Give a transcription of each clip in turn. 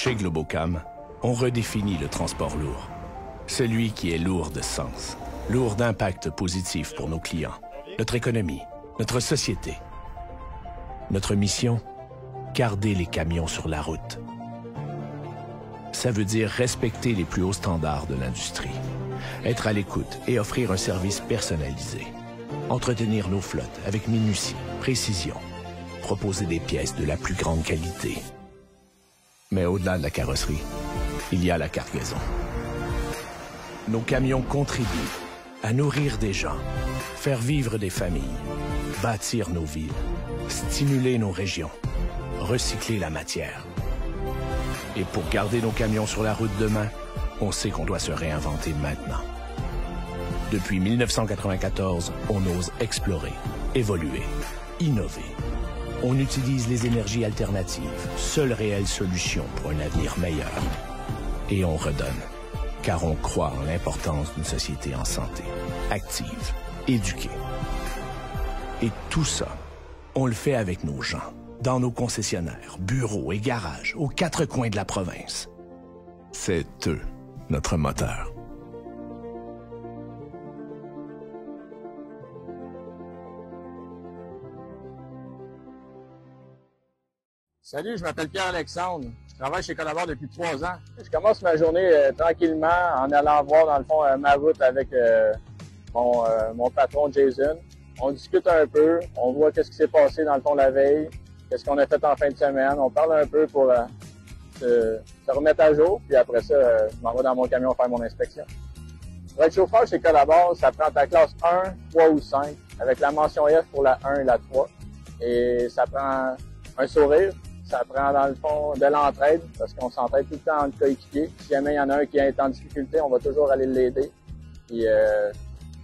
Chez Globocam, on redéfinit le transport lourd. Celui qui est lourd de sens, lourd d'impact positif pour nos clients, notre économie, notre société. Notre mission, garder les camions sur la route. Ça veut dire respecter les plus hauts standards de l'industrie, être à l'écoute et offrir un service personnalisé, entretenir nos flottes avec minutie, précision, proposer des pièces de la plus grande qualité. Mais au-delà de la carrosserie, il y a la cargaison. Nos camions contribuent à nourrir des gens, faire vivre des familles, bâtir nos villes, stimuler nos régions, recycler la matière. Et pour garder nos camions sur la route demain, on sait qu'on doit se réinventer maintenant. Depuis 1994, on ose explorer, évoluer, innover. On utilise les énergies alternatives, seule réelle solution pour un avenir meilleur. Et on redonne, car on croit en l'importance d'une société en santé, active, éduquée. Et tout ça, on le fait avec nos gens, dans nos concessionnaires, bureaux et garages, aux quatre coins de la province. C'est eux, notre moteur. Salut, je m'appelle Pierre-Alexandre. Je travaille chez Collabore depuis 3 ans. Je commence ma journée tranquillement en allant voir, dans le fond, ma route avec mon patron Jason. On discute un peu, on voit qu'est-ce qui s'est passé dans le fond la veille, qu'est-ce qu'on a fait en fin de semaine. On parle un peu pour se remettre à jour. Puis après ça, je m'en vais dans mon camion faire mon inspection. Pour être chauffeur chez Collabore, ça prend ta classe 1, 3 ou 5, avec la mention F pour la 1 et la 3. Et ça prend un sourire. Ça prend, dans le fond, de l'entraide, parce qu'on s'entraide tout le temps entre coéquipiers. Si jamais il y en a un qui est en difficulté, on va toujours aller l'aider. Puis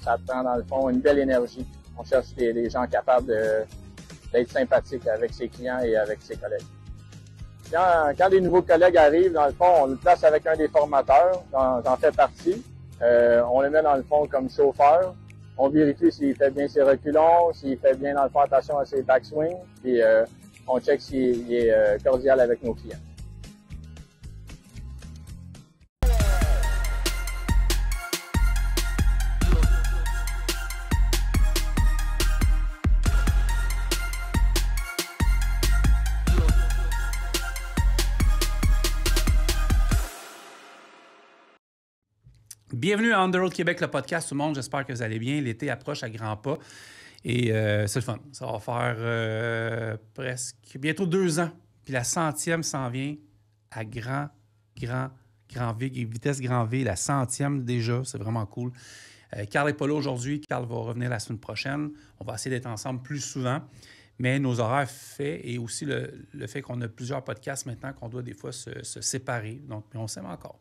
ça prend, dans le fond, une belle énergie. On cherche des gens capables d'être sympathiques avec ses clients et avec ses collègues. Quand des nouveaux collègues arrivent, dans le fond, on le place avec un des formateurs, j'en fais partie. On le met, dans le fond, comme chauffeur. On vérifie s'il fait bien ses reculons, s'il fait bien, dans le fond, attention à ses backswings. Puis on check s'il est cordial avec nos clients. Bienvenue à On the Road Québec, le podcast. Tout le monde, j'espère que vous allez bien. L'été approche à grands pas. Et c'est le fun. Ça va faire presque bientôt 2 ans. Puis la 100e s'en vient à grand V, vitesse grand V. La 100e déjà, c'est vraiment cool. Carl n'est pas là aujourd'hui. Carl va revenir la semaine prochaine. On va essayer d'être ensemble plus souvent. Mais nos horaires faits et aussi le fait qu'on a plusieurs podcasts maintenant qu'on doit des fois se séparer. Donc, on s'aime encore.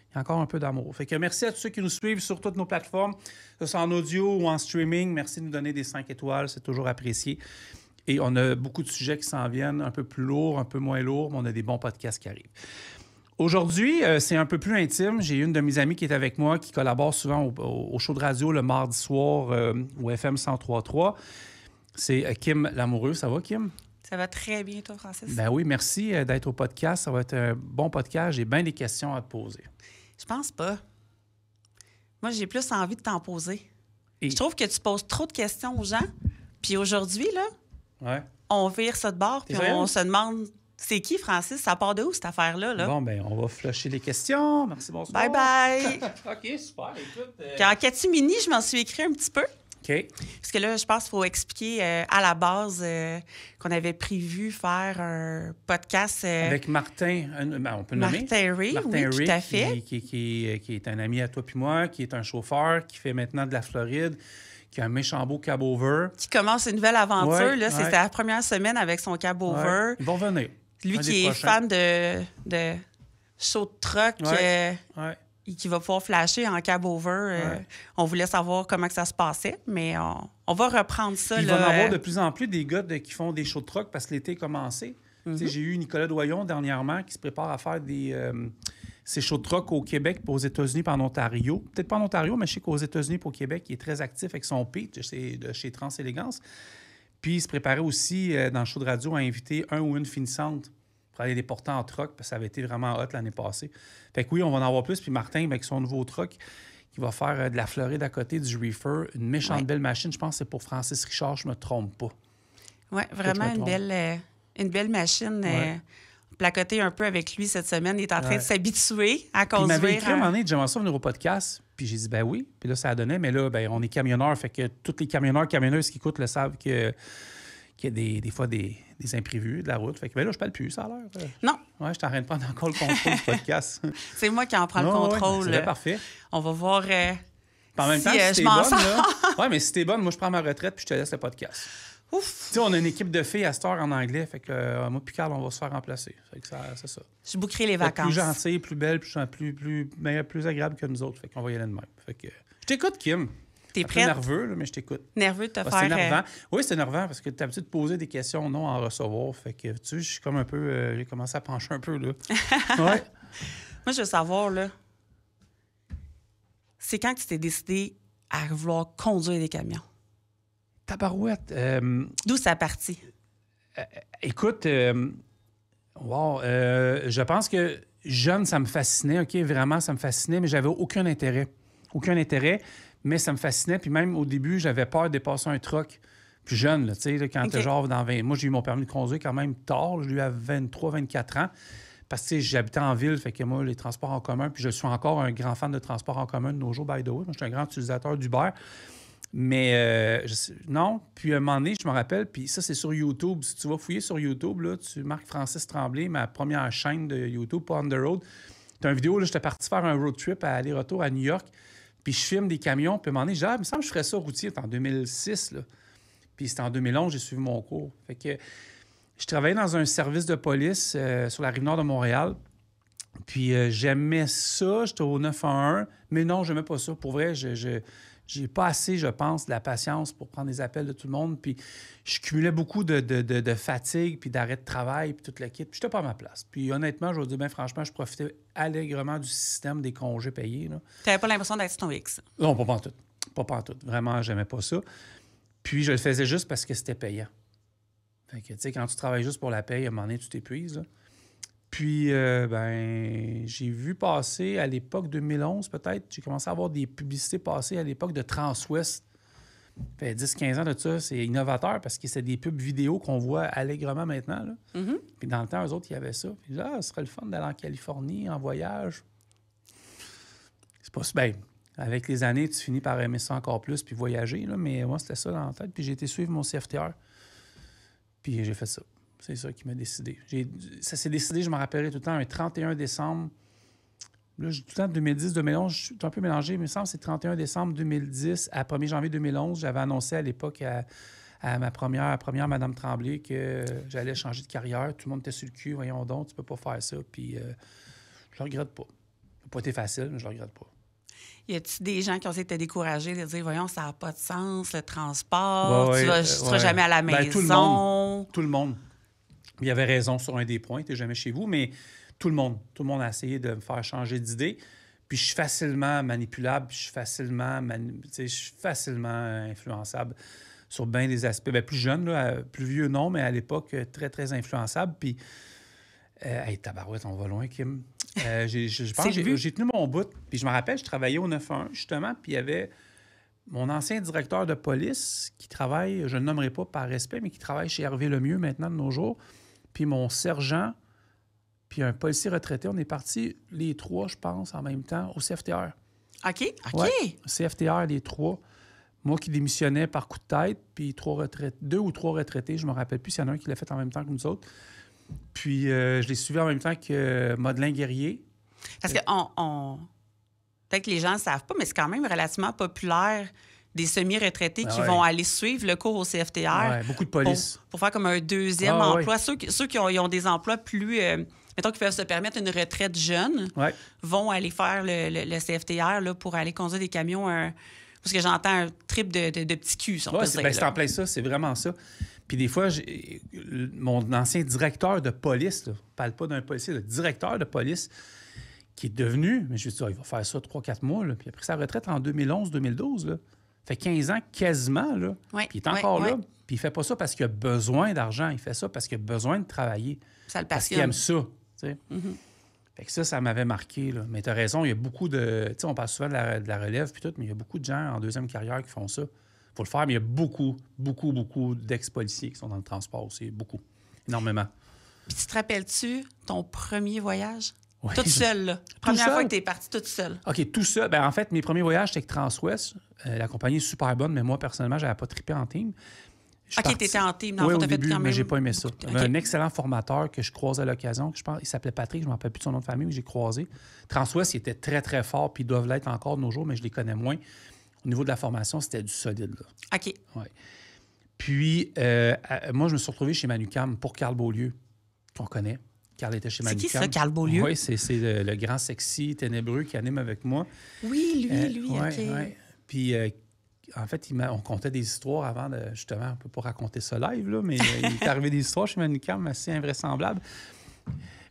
Il y a encore un peu d'amour. Fait que merci à tous ceux qui nous suivent sur toutes nos plateformes, que ce soit en audio ou en streaming. Merci de nous donner des 5 étoiles, c'est toujours apprécié. Et on a beaucoup de sujets qui s'en viennent, un peu plus lourds, un peu moins lourds, mais on a des bons podcasts qui arrivent. Aujourd'hui, c'est un peu plus intime. J'ai une de mes amies qui est avec moi, qui collabore souvent au show de radio le mardi soir au FM 103.3. C'est Kim Lamoureux. Ça va, Kim? Ça va très bien, toi, Francis? Ben oui, merci d'être au podcast. Ça va être un bon podcast. J'ai bien des questions à te poser. Je pense pas. Moi, j'ai plus envie de t'en poser. Et... Je trouve que tu poses trop de questions aux gens. Puis aujourd'hui, là, ouais. On vire ça de bord, puis on se demande, c'est qui, Francis? Ça part de où, cette affaire-là? Là? Bon, bien, on va flusher les questions. Merci, bonsoir. Bye-bye! OK, super. Écoute... Puis en catimini, je m'en suis écrit un petit peu. OK. Parce que là, je pense qu'il faut expliquer à la base qu'on avait prévu faire un podcast... avec Martin, on peut le nommer? Martin Ray, oui, Ray, tout à fait. Qui est un ami à toi puis moi, qui est un chauffeur, qui fait maintenant de la Floride, qui a un méchant beau cab-over. Qui commence une nouvelle aventure. Ouais, là, c'était la première semaine avec son cab-over. Ouais. Ils vont venir. Lui qui est fan de show de truck, qui va pouvoir flasher en cab-over. On voulait savoir comment que ça se passait, mais on va reprendre ça. Il va y en avoir de plus en plus des gars qui font des shows de truck parce que l'été a commencé. Mm-hmm. J'ai eu Nicolas Doyon dernièrement qui se prépare à faire ces shows de truck au Québec, aux États-Unis, puis en Ontario. Peut-être pas en Ontario, mais je sais qu'aux États-Unis et au Québec, il est très actif avec son pitch de chez Trans-Élégance. Puis il se préparait aussi dans le show de radio à inviter un ou une finissante pour aller les porter en truck, parce que ça avait été vraiment hot l'année passée. Fait que oui, on va en avoir plus. Puis Martin, avec son nouveau truck, qui va faire de la Floride à côté du reefer, une méchante belle machine. Je pense que c'est pour Francis Richard, je ne me trompe pas. Oui, vraiment une belle machine. Placoté un peu avec lui cette semaine. Il est en train de s'habituer à conduire. Il m'avait écrit à un moment donné, j'aimerais ça venir au podcast. Puis j'ai dit, ben oui. Puis là, ça a donné. Mais là, ben, on est camionneurs. Fait que tous les camionneuses qui écoutent le savent qu'il y a des fois des imprévus de la route. Fait que ben là, je parle plus, ça a l'air. Non. Ouais, je t'arrête de prendre encore le contrôle du podcast. C'est moi qui en prends le contrôle. C'est parfait. On va voir en même temps, si t'es bonne, là... Ouais, mais si t'es bonne, moi, je prends ma retraite puis je te laisse le podcast. Ouf! Tu sais, on a une équipe de filles à cette heure en anglais. Fait que moi puis Carl, on va se faire remplacer. Fait que c'est ça. Je bouquerai les vacances. Plus gentille, plus belle, plus agréable que nous autres. Fait qu'on va y aller de même. Fait que je t'écoute, Kim. T'es prête? Nerveux, là, mais je t'écoute. Nerveux de te faire... C'est énervant. Oui, c'est énervant parce que tu as l'habitude de poser des questions, non en recevoir. Fait que, tu sais, je suis comme un peu... j'ai commencé à pencher un peu, là. Ouais. Moi, je veux savoir, là, c'est quand que tu t'es décidé à vouloir conduire des camions? Tabarouette. D'où ça a parti? Écoute, je pense que jeune, ça me fascinait, OK? Vraiment, ça me fascinait, mais j'avais aucun intérêt. Aucun intérêt, mais ça me fascinait. Puis même au début, j'avais peur de dépasser un truck. Plus jeune, tu sais, quand t'es genre dans 20... Moi, j'ai eu mon permis de conduire quand même tard. Je l'ai eu à 23, 24 ans. Parce que j'habitais en ville, fait que moi, les transports en commun, puis je suis encore un grand fan de transports en commun de nos jours, by the way. Moi, je suis un grand utilisateur d'Uber. Mais non. Puis à un moment donné, je me rappelle, puis ça, c'est sur YouTube. Si tu vas fouiller sur YouTube, là, tu marques Francis Tremblay, ma première chaîne de YouTube, pas On The Road. Tu as une vidéo, là, j'étais parti faire un road trip à aller-retour à New York, puis je filme des camions, puis à un moment donné, il me semble que je ferais ça routier. C'était en 2006, là. Puis c'était en 2011, j'ai suivi mon cours. Fait que je travaillais dans un service de police sur la Rive-Nord de Montréal. Puis j'aimais ça, j'étais au 911, mais non, j'aimais pas ça. Pour vrai, j'ai pas assez, je pense, de la patience pour prendre des appels de tout le monde. Puis je cumulais beaucoup de fatigue, puis d'arrêt de travail, puis toute la kit. Puis j'étais pas à ma place. Puis honnêtement, je vais vous dire, bien franchement, je profitais allègrement du système des congés payés. Tu n'avais pas l'impression d'être sur ton X? Non, pas pantoute. Pas pantoute. Vraiment, j'aimais pas ça. Puis je le faisais juste parce que c'était payant. Fait que, tu sais, quand tu travailles juste pour la paye, à un moment donné, tu t'épuises, là. Puis, j'ai vu passer à l'époque 2011, peut-être, j'ai commencé à avoir des publicités passées à l'époque de Transwest. Ça fait 10-15 ans de ça, c'est innovateur parce que c'est des pubs vidéo qu'on voit allègrement maintenant, là. Mm-hmm. Puis dans le temps, eux autres, il y avait ça. Puis là, ce serait le fun d'aller en Californie, en voyage. C'est pas si bien. Avec les années, tu finis par aimer ça encore plus puis voyager, là. Mais moi, c'était ça dans la tête. Puis j'ai été suivre mon CFTR. Puis j'ai fait ça. C'est ça qui m'a décidé. Ça s'est décidé, je me rappellerai tout le temps, un 31 décembre. Là, tout le temps, 2010-2011, je suis un peu mélangé, mais il me semble que c'est 31 décembre 2010 à 1er janvier 2011. J'avais annoncé à l'époque à ma première Mme Tremblay que j'allais changer de carrière. Tout le monde était sur le cul. Voyons donc, tu peux pas faire ça. Puis je le regrette pas. Ça n'a pas été facile, mais je le regrette pas. Y a-t-il des gens qui ont essayé de te décourager, de dire, voyons, ça n'a pas de sens, le transport, tu ne seras jamais à la maison? Tout le monde. Il y avait raison sur un des points, tu n'es jamais chez vous, mais tout le monde a essayé de me faire changer d'idée. Puis je suis facilement manipulable, puis je suis facilement influençable sur bien des aspects. Bien, plus jeune, là, plus vieux, non, mais à l'époque, très, très influençable. Puis, hey, tabarouette, on va loin, Kim. Je pense que j'ai tenu mon bout. Puis je me rappelle, je travaillais au 911, justement, puis il y avait mon ancien directeur de police qui travaille, je ne le nommerai pas par respect, mais qui travaille chez Hervé Lemieux maintenant de nos jours. Puis mon sergent, puis un policier retraité, on est partis les trois, je pense, en même temps, au CFTR. OK. Ouais, CFTR, les trois. Moi qui démissionnais par coup de tête, puis 2 ou 3 retraités, je ne me rappelle plus s'il y en a un qui l'a fait en même temps que nous autres. Puis je l'ai suivi en même temps que Madeleine Guerrier. Parce que peut-être que les gens ne savent pas, mais c'est quand même relativement populaire des semi-retraités qui vont aller suivre le cours au CFTR. Ouais, beaucoup de police. Pour faire comme un deuxième emploi. Ouais. Ceux qui ont des emplois plus... mettons qu'ils peuvent se permettre une retraite jeune, vont aller faire le CFTR là, pour aller conduire des camions. Parce que j'entends un trip de petits culs, si on peut dire. C'est en plein ça, c'est vraiment ça. Puis des fois, mon ancien directeur de police, là, je ne parle pas d'un policier, le directeur de police, qui est devenu, mais je me suis dit, il va faire ça 3-4 mois, là, puis il a pris sa retraite en 2011-2012, là. Fait 15 ans quasiment, là. Ouais, puis il est encore là. Puis il fait pas ça parce qu'il a besoin d'argent. Il fait ça parce qu'il a besoin de travailler. Ça le parce passionne. qu'ils aiment ça. Tu sais. Fait que ça m'avait marqué. Là. Mais tu as raison, il y a beaucoup de... Tu sais, on parle souvent de la relève puis tout, mais il y a beaucoup de gens en deuxième carrière qui font ça. Il faut le faire, mais il y a beaucoup d'ex-policiers qui sont dans le transport aussi. Beaucoup. Énormément. Puis tu te rappelles-tu ton premier voyage? Oui. Toute seule, là. Première fois que tu es partie toute seule. OK, tout seul. Ben, en fait, mes premiers voyages, c'était avec Transwest. La compagnie est super bonne, mais moi, personnellement, je n'avais pas trippé en team. OK, tu étais en team. Dans oui, le fond, au début, fait quand même... mais j'ai pas aimé ça. Okay. Un excellent formateur que je croise à l'occasion. Je pense, il s'appelait Patrick, je ne me rappelle plus de son nom de famille, mais j'ai croisé. Transwest, il était très, très fort, puis ils doivent l'être encore de nos jours, mais je les connais moins. Au niveau de la formation, c'était du solide. Là. OK. Ouais. Puis, moi, je me suis retrouvé chez Manucam pour Carl Beaulieu, qu'on connaît. Carl était chez Manucam. C'est qui ça, Carl Beaulieu? Oui, c'est le grand sexy ténébreux qui anime avec moi. Oui, lui, ouais, OK. Ouais. Puis, en fait, on contait des histoires avant de... Justement, on ne peut pas raconter ça live, là, mais il est arrivé des histoires chez Manucam assez invraisemblables.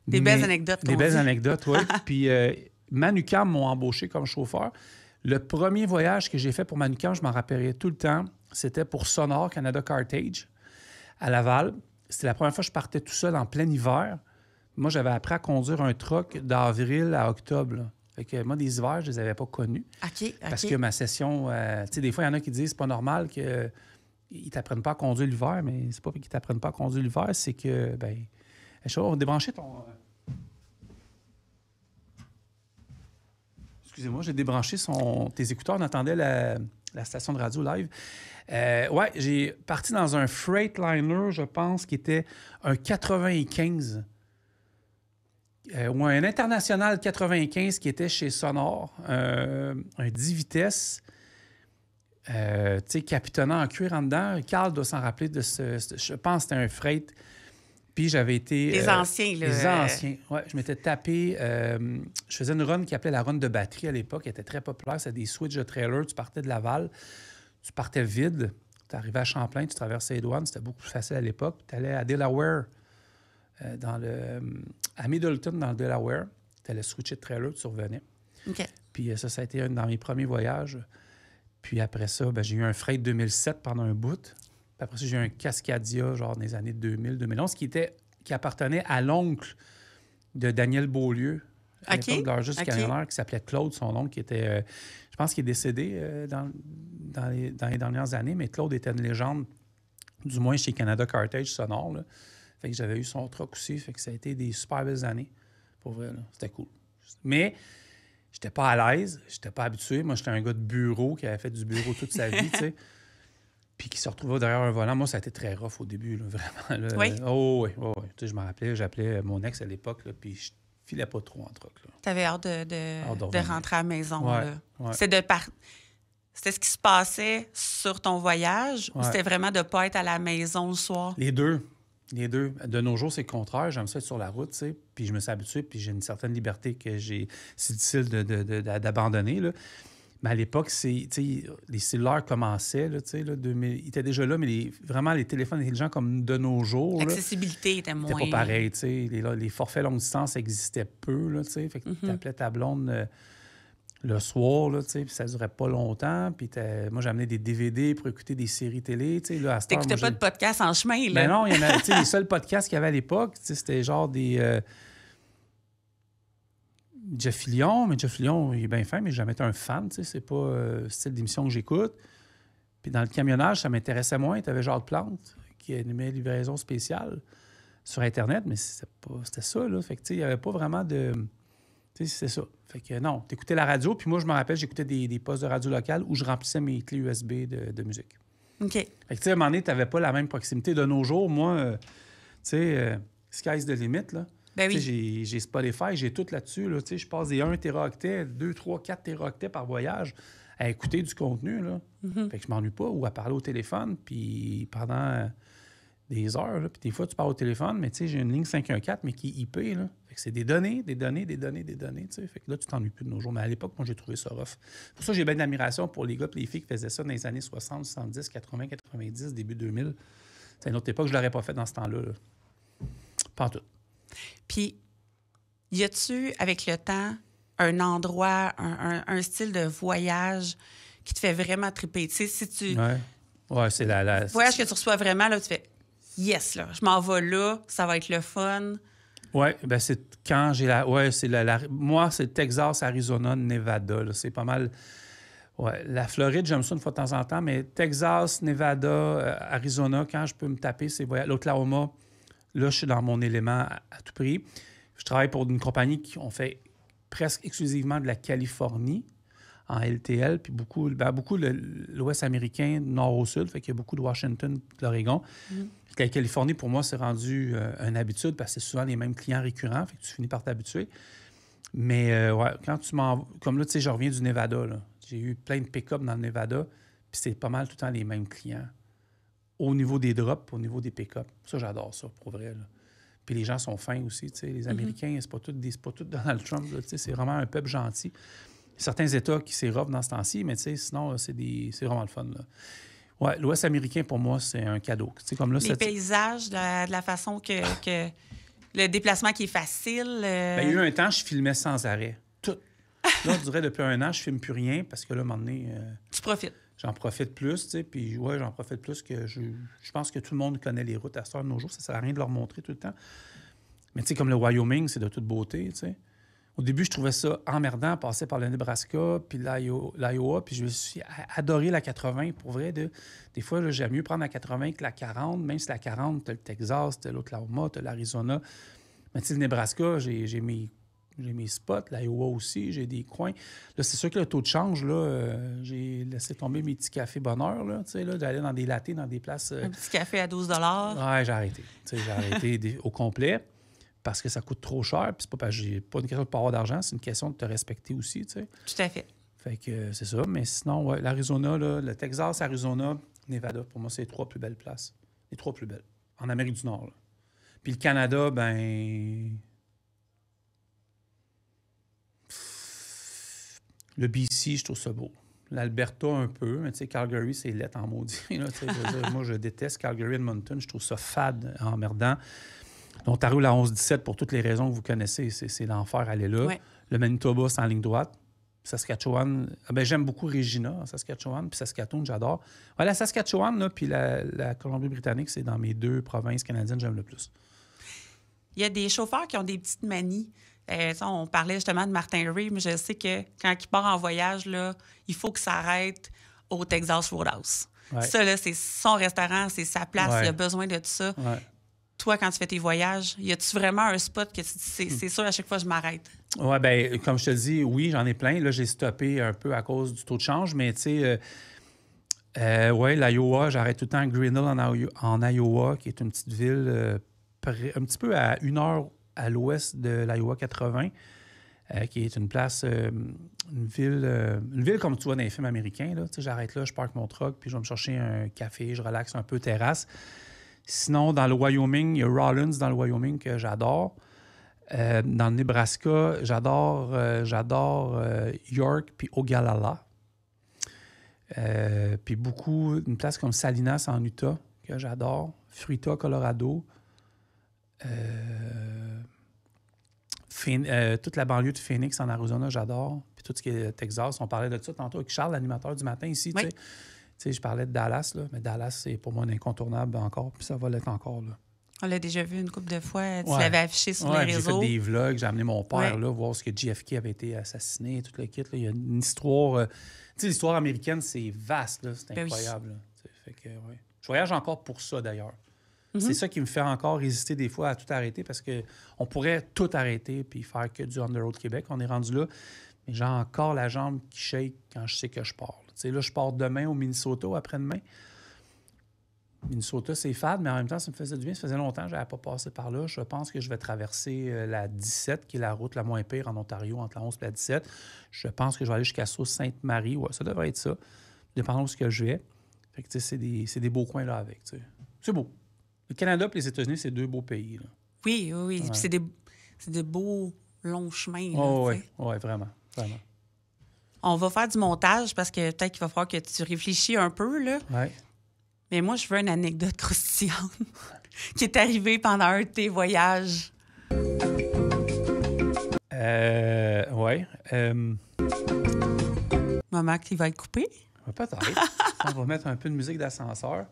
Des belles anecdotes. Des belles anecdotes, oui. Puis, Manucam m'ont embauché comme chauffeur. Le premier voyage que j'ai fait pour Manucam, je m'en rappellerai tout le temps, c'était pour Sonor Canada Cartage à Laval. C'était la première fois que je partais tout seul en plein hiver. Moi, j'avais appris à conduire un truck d'avril à octobre. Là. Fait que moi, des hivers, je ne les avais pas connus. OK. Parce que ma session... tu sais, des fois, il y en a qui disent que c'est pas normal qu'ils ne t'apprennent pas à conduire l'hiver, mais c'est pas qu'ils ne t'apprennent pas à conduire l'hiver, c'est que... ben, on va débrancher ton... Excusez-moi, j'ai débranché tes écouteurs. On entendait la station de radio live. Ouais, j'ai parti dans un Freightliner, je pense, qui était un 95. Ou un International 95 qui était chez Sonor. Un 10 vitesses. Tu sais, capitonnant en cuir en dedans. Carl doit s'en rappeler de je pense que c'était un freight. Puis j'avais été... Les anciens, là. Les anciens, oui. Je m'étais tapé... je faisais une run qui appelait la run de batterie à l'époque. Elle était très populaire. C'était des switches de trailer. Tu partais de Laval. Tu partais vide. Tu arrivais à Champlain. Tu traversais les douanes. C'était beaucoup plus facile à l'époque. Tu allais à Delaware, à Middleton, dans le Delaware. Tu allais switcher de trailer. Tu revenais. OK. Puis ça a été un dans mes premiers voyages. Puis après ça, j'ai eu un Freight 2007 pendant un bout. Puis après ça, j'ai eu un Cascadia, genre dans les années 2000-2011, qui appartenait à l'oncle de Daniel Beaulieu, à l'époque de l'Argus camionneur, qui s'appelait Claude, son oncle, qui était, je pense qu'il est décédé dans les dernières années, mais Claude était une légende, du moins chez Canada Cartage Sonor. Là. Fait que j'avais eu son truck aussi, fait que ça a été des super belles années. Pour vrai, là. C'était cool. Mais j'étais pas à l'aise, j'étais pas habitué. Moi, j'étais un gars de bureau qui avait fait du bureau toute sa vie, tu sais. Puis qui se retrouvait derrière un volant. Moi, ça a été très rough au début, là, vraiment. Là. Oui? Oh, oui. Tu sais, je me rappelais, j'appelais mon ex à l'époque, là, puis je filais pas trop en truck. T'avais hâte de rentrer à la maison. Ouais, là. Ouais. C'était ce qui se passait sur ton voyage ou c'était vraiment de ne pas être à la maison le soir? Les deux. De nos jours, c'est le contraire. J'aime ça être sur la route, tu sais. Puis je me suis habitué, puis j'ai une certaine liberté que c'est difficile d'abandonner, là. Mais à l'époque, les cellulaires commençaient, là, tu sais, là, ils étaient déjà là, mais vraiment, les téléphones intelligents comme de nos jours... L'accessibilité était moins... C'était pas pareil, tu sais. Les forfaits longue distance existaient peu, là, tu sais. Fait que tu appelais ta blonde le soir, là, tu sais, puis ça durait pas longtemps. Puis moi, j'amenais des DVD pour écouter des séries télé, tu sais. T'écoutais pas de podcast en chemin, là? Ben non, il y en a, tu sais, les seuls podcasts qu'il y avait à l'époque, tu sais, c'était genre des... Jeff Fillion, mais Jeff Fillion, il est bien fin, mais j'ai jamais été un fan, tu sais, c'est pas le style d'émission que j'écoute. Puis dans le camionnage, ça m'intéressait moins. Tu avais Jacques Plante qui animait livraison spéciale sur Internet, mais c'était ça, là. Fait que, tu sais, il n'y avait pas vraiment de... Tu sais, c'est ça. Fait que non, tu écoutais la radio, puis moi, je me rappelle, j'écoutais des postes de radio locales où je remplissais mes clés USB de musique. OK. Fait que, tu sais, à un moment donné, tu n'avais pas la même proximité. De nos jours, moi, tu sais, sky's the limit, là. Ben oui. J'ai Spotify, j'ai tout là-dessus. Là, je passe des 1 téraoctet, 2, 3, 4 téraoctets par voyage à écouter du contenu. Là. Fait que je m'ennuie pas ou à parler au téléphone puis pendant des heures. Là, puis des fois, tu parles au téléphone, mais j'ai une ligne 514, mais qui est IP. Là. Fait que c'est des données. Fait que là, tu t'ennuies plus de nos jours. Mais à l'époque, moi, j'ai trouvé ça rough. Pour ça, j'ai bien de l'admiration pour les gars et les filles qui faisaient ça dans les années 60, 70, 80, 90, début 2000. C'est une autre époque, je l'aurais pas fait dans ce temps-là. Là. Pas en tout. Puis, y a-tu, avec le temps, un endroit, un style de voyage qui te fait vraiment triper? Tu sais, si tu... Ouais, c'est la... Voyage que tu reçois vraiment, là, tu fais « Yes, là, je m'en vais là, ça va être le fun. » Oui, ben c'est quand j'ai la... Oui, moi, c'est Texas, Arizona, Nevada. Là. C'est pas mal... Ouais, la Floride, j'aime ça une fois de temps en temps, mais Texas, Nevada, Arizona, quand je peux me taper, c'est l'Oklahoma, là, je suis dans mon élément à tout prix. Je travaille pour une compagnie qui on fait presque exclusivement de la Californie en LTL, puis beaucoup l'Ouest américain, nord au sud, fait qu'il y a beaucoup de Washington, de l'Oregon. La Californie, pour moi, c'est rendu une habitude parce que c'est souvent les mêmes clients récurrents, fait que tu finis par t'habituer. Mais ouais, quand tu m'en... Comme là, tu sais, je reviens du Nevada, là. J'ai eu plein de pick-up dans le Nevada, puis c'est pas mal tout le temps les mêmes clients. Au niveau des drops, au niveau des pick-up. Ça, j'adore ça, pour vrai, là. Puis les gens sont fins aussi, tu sais. Les Américains, c'est pas tout Donald Trump, là, tu sais. C'est vraiment un peuple gentil. Certains États qui s'érobent dans ce temps-ci, mais tu sais, sinon, c'est vraiment le fun, là. Ouais, l'Ouest américain, pour moi, c'est un cadeau. Tu sais, comme là, les paysages, de la façon que le déplacement qui est facile. Bien, il y a eu un temps, je filmais sans arrêt. Tout. Là, je dirais, depuis un an, je filme plus rien parce que là, à un moment donné... tu profites. J'en profite plus, tu sais, puis ouais, j'en profite plus que je pense que tout le monde connaît les routes à cette heure de nos jours. Ça sert à rien de leur montrer tout le temps. Mais tu sais, comme le Wyoming, c'est de toute beauté, tu sais. Au début, je trouvais ça emmerdant, passer par le Nebraska, puis l'Iowa, puis je me suis adoré la 80. Pour vrai, des fois, là, j'aime mieux prendre la 80 que la 40, même si la 40, tu as le Texas, tu as l'Oklahoma, tu as l'Arizona. Mais tu sais, le Nebraska, j'ai mes spots, l'Iowa aussi, j'ai des coins. Là, c'est sûr que le taux de change, là, j'ai laissé tomber mes petits cafés bonheur, là, tu sais, là, d'aller dans des lattés, dans des places... Un petit café à 12 $. Ouais, j'ai arrêté. Tu sais, j'ai arrêté au complet. Parce que ça coûte trop cher. Puis c'est pas parce que j'ai pas une question de pas avoir d'argent, c'est une question de te respecter aussi, tu sais. Tout à fait. Fait que c'est ça. Mais sinon, ouais, l'Arizona, là, le Texas, Arizona, Nevada, pour moi, c'est les 3 plus belles places. Les 3 plus belles. En Amérique du Nord, là. Puis le Canada, ben... Le BC, je trouve ça beau. L'Alberta, un peu. Mais tu sais, Calgary, c'est laid en maudit. Là, moi, je déteste Calgary, Edmonton. Je trouve ça fade, emmerdant. L'Ontario, la 11-17, pour toutes les raisons que vous connaissez, c'est l'enfer, aller là. Ouais. Le Manitoba, c'est en ligne droite. Saskatchewan, j'aime beaucoup Regina, en Saskatchewan, puis Saskatoon, j'adore. Ouais, la Saskatchewan, là, puis la Colombie-Britannique, c'est dans mes 2 provinces canadiennes que j'aime le plus. Il y a des chauffeurs qui ont des petites manies. On parlait justement de Martin Ray, mais je sais que quand il part en voyage, là, il faut qu'il s'arrête au Texas Roadhouse. Ouais. Ça, là, c'est son restaurant, c'est sa place, il a besoin de tout ça. Ouais. Toi, quand tu fais tes voyages, y a-tu vraiment un spot que tu dis, c'est sûr, à chaque fois, je m'arrête? Oui, bien, comme je te dis, oui, j'en ai plein. Là, j'ai stoppé un peu à cause du taux de change, mais tu sais, oui, l'Iowa, j'arrête tout le temps à Grinnell en Iowa, qui est une petite ville un petit peu à 1 heure à l'ouest de l'Iowa 80, qui est une place, une ville comme tu vois dans les films américains. Là. Tu sais, j'arrête là, je parque mon truck, puis je vais me chercher un café, je relaxe un peu, terrasse. Sinon, dans le Wyoming, il y a Rawlins dans le Wyoming que j'adore. Dans le Nebraska, j'adore York puis Ogallala. Puis une place comme Salinas en Utah que j'adore. Fruita, Colorado. Toute la banlieue de Phoenix en Arizona, j'adore. Puis tout ce qui est Texas. On parlait de ça tantôt avec Charles, l'animateur du matin ici. Oui. Tu sais, je parlais de Dallas, là, mais Dallas, c'est pour moi un incontournable encore, puis ça va l'être encore. Là. On l'a déjà vu une couple de fois. Tu l'avais affiché sur les réseaux. J'ai fait des vlogs, j'ai amené mon père là, voir ce que JFK avait été assassiné, tout le kit. Là. Il y a une histoire... tu sais, l'histoire américaine, c'est vaste, là, c'est incroyable. Oui. Fait que, ouais. Je voyage encore pour ça, d'ailleurs. Mm-hmm. C'est ça qui me fait encore résister des fois à tout arrêter, parce qu'on pourrait tout arrêter puis faire que du On the Road Québec. On est rendu là. Mais j'ai encore la jambe qui shake quand je sais que je pars. Là, je pars demain au Minnesota ou après-demain. Minnesota, c'est fade, mais en même temps, ça me faisait du bien. Ça faisait longtemps que je n'avais pas passé par là. Je pense que je vais traverser la 17, qui est la route la moins pire en Ontario, entre la 11 et la 17. Je pense que je vais aller jusqu'à Sault-Sainte-Marie. Ouais, ça devrait être ça, dépendant où ce que je vais. Fait que, c'est des beaux coins là avec. T'sais. C'est beau. Le Canada et les États-Unis, c'est 2 beaux pays. Là. Oui. Ouais. Puis c'est des beaux longs chemins. Oui, vraiment. On va faire du montage parce que peut-être qu'il va falloir que tu réfléchis un peu, là. Ouais. Mais moi, je veux une anecdote croustillante qui est arrivée pendant un de tes voyages. Ouais. Maman, il va être coupé? Peut-être. On va mettre un peu de musique d'ascenseur.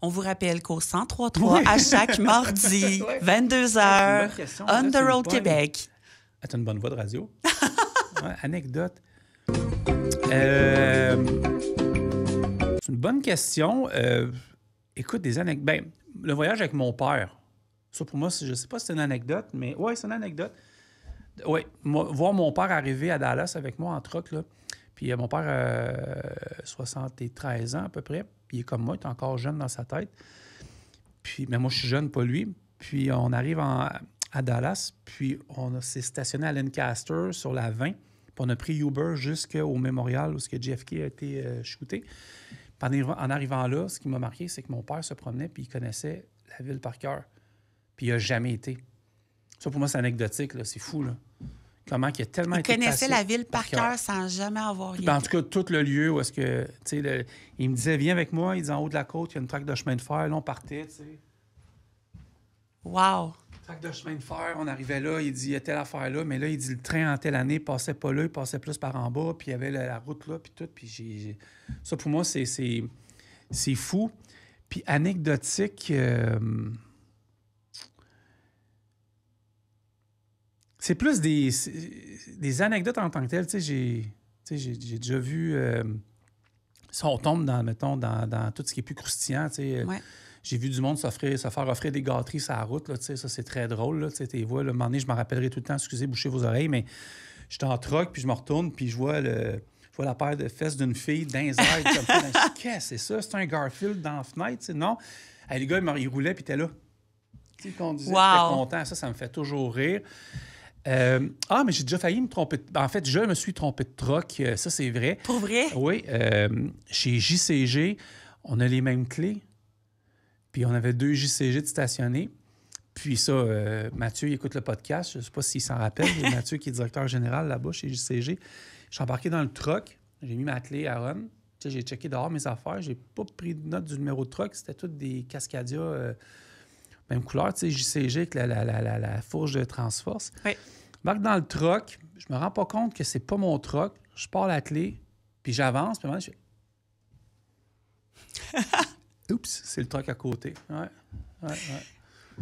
On vous rappelle qu'au 103.3, à chaque mardi, 22h, On the Road Québec. Tu as une bonne voix de radio. Anecdote. C'est une bonne question. Écoute, des anecdotes. Ben, le voyage avec mon père. Ça, pour moi, je ne sais pas si c'est une anecdote, mais oui, c'est une anecdote. Oui, voir mon père arriver à Dallas avec moi en truck, là. Puis mon père a 73 ans à peu près. Puis il est comme moi, il est encore jeune dans sa tête. Puis, mais moi, je suis jeune, pas lui. Puis on arrive à Dallas, puis on s'est stationné à Lancaster sur la 20. Puis on a pris Uber jusqu'au mémorial où JFK a été shooté. Puis en arrivant là, ce qui m'a marqué, c'est que mon père se promenait puis il connaissait la ville par cœur. Puis il n'a jamais été. Ça, pour moi, c'est anecdotique, là. C'est fou, là. Comment il a tellement été connaissait passé la ville par cœur sans jamais avoir été. En tout cas, tout le lieu où est-ce que... Tu sais, il me disait, viens avec moi. Il dit, en haut de la côte, il y a une traque de chemin de fer. Là, on partait, tu sais. Wow! Traque de chemin de fer, on arrivait là. Il dit, il y a telle affaire là. Mais là, il dit, le train en telle année passait pas là. Il passait plus par en bas. Puis il y avait la route là, puis tout. Puis ça, pour moi, c'est fou. Puis anecdotique... C'est plus des anecdotes en tant que telles. Tu sais, j'ai déjà vu... si on tombe dans tout ce qui est plus croustillant, tu sais, j'ai vu du monde se faire offrir des gâteries sur la route. Là, tu sais, ça, c'est très drôle. Là, tu sais, t'es vois, là, un moment donné, je m'en rappellerai tout le temps. Excusez, bouchez vos oreilles, mais j'étais en troc, puis je me retourne, puis je vois la paire de fesses d'une fille dans les airs. Qu'est-ce que c'est ça? C'est un Garfield dans la fenêtre? Tu sais, non. Hey, les gars, ils roulaient, puis t'es là. Tu sais, qu'on disait, t'es content. Ça me fait toujours rire. Mais j'ai déjà failli me tromper. En fait, je me suis trompé de troc. Ça, c'est vrai. Pour vrai? Oui. Chez JCG, on a les mêmes clés. Puis on avait 2 JCG de stationnés. Puis ça, Mathieu, il écoute le podcast. Je ne sais pas s'il s'en rappelle. Mathieu, qui est directeur général là-bas chez JCG. Je suis embarqué dans le troc. J'ai mis ma clé à on. Tu sais, j'ai checké dehors mes affaires. J'ai pas pris de note du numéro de troc. C'était toutes des Cascadia... même couleur, tu sais, JCG avec la fourche de Transforce. Oui. Je marque dans le troc, je me rends pas compte que c'est pas mon troc. Je pars la clé, puis j'avance, puis à un moment, je fais... Oups, c'est le troc à côté. Ouais. Le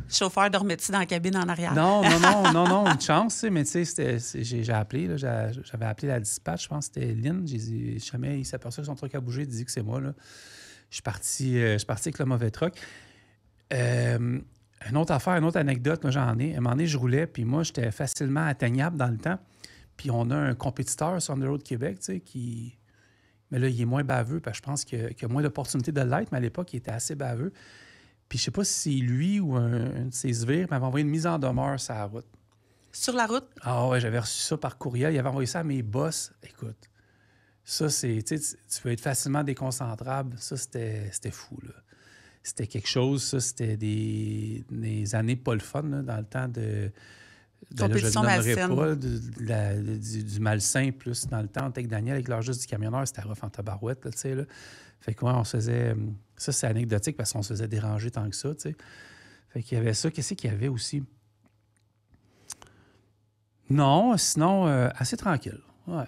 chauffeur dormait-tu dans la cabine en arrière? Non, une chance, mais tu sais, j'ai appelé, là, j'avais appelé la dispatch, je pense que c'était Lynn. J'ai dit, jamais il s'aperçoit que son truc a bougé, il dit que c'est moi, là. Je suis parti avec le mauvais troc. Une autre affaire, une autre anecdote, moi, j'en ai. À un moment donné, je roulais, puis moi, j'étais facilement atteignable dans le temps. Puis on a un compétiteur sur On the Road Québec, tu sais, qui... Mais là, il est moins baveux, parce que je pense qu'il a moins d'opportunités de l'être, mais à l'époque, il était assez baveux. Puis je sais pas si c'est lui ou un de ses sbires m'avait envoyé une mise en demeure sur la route. Sur la route? Ah ouais, j'avais reçu ça par courriel. Il avait envoyé ça à mes boss. Écoute, ça, c'est... Tu sais, tu peux être facilement déconcentrable. Ça, c'était fou, là. C'était quelque chose, ça, c'était des années pas le fun, là, dans le temps de compétition malsaine. Pas, du malsain, plus dans le temps, avec Daniel, avec l'heure juste du camionneur, c'était rough en tabarouette, tu sais, là. Fait que, ouais, on se faisait... Ça, c'est anecdotique parce qu'on se faisait déranger tant que ça, tu sais. Fait qu'il y avait ça. Qu'est-ce qu'il y avait aussi? Non, sinon, assez tranquille. Ouais,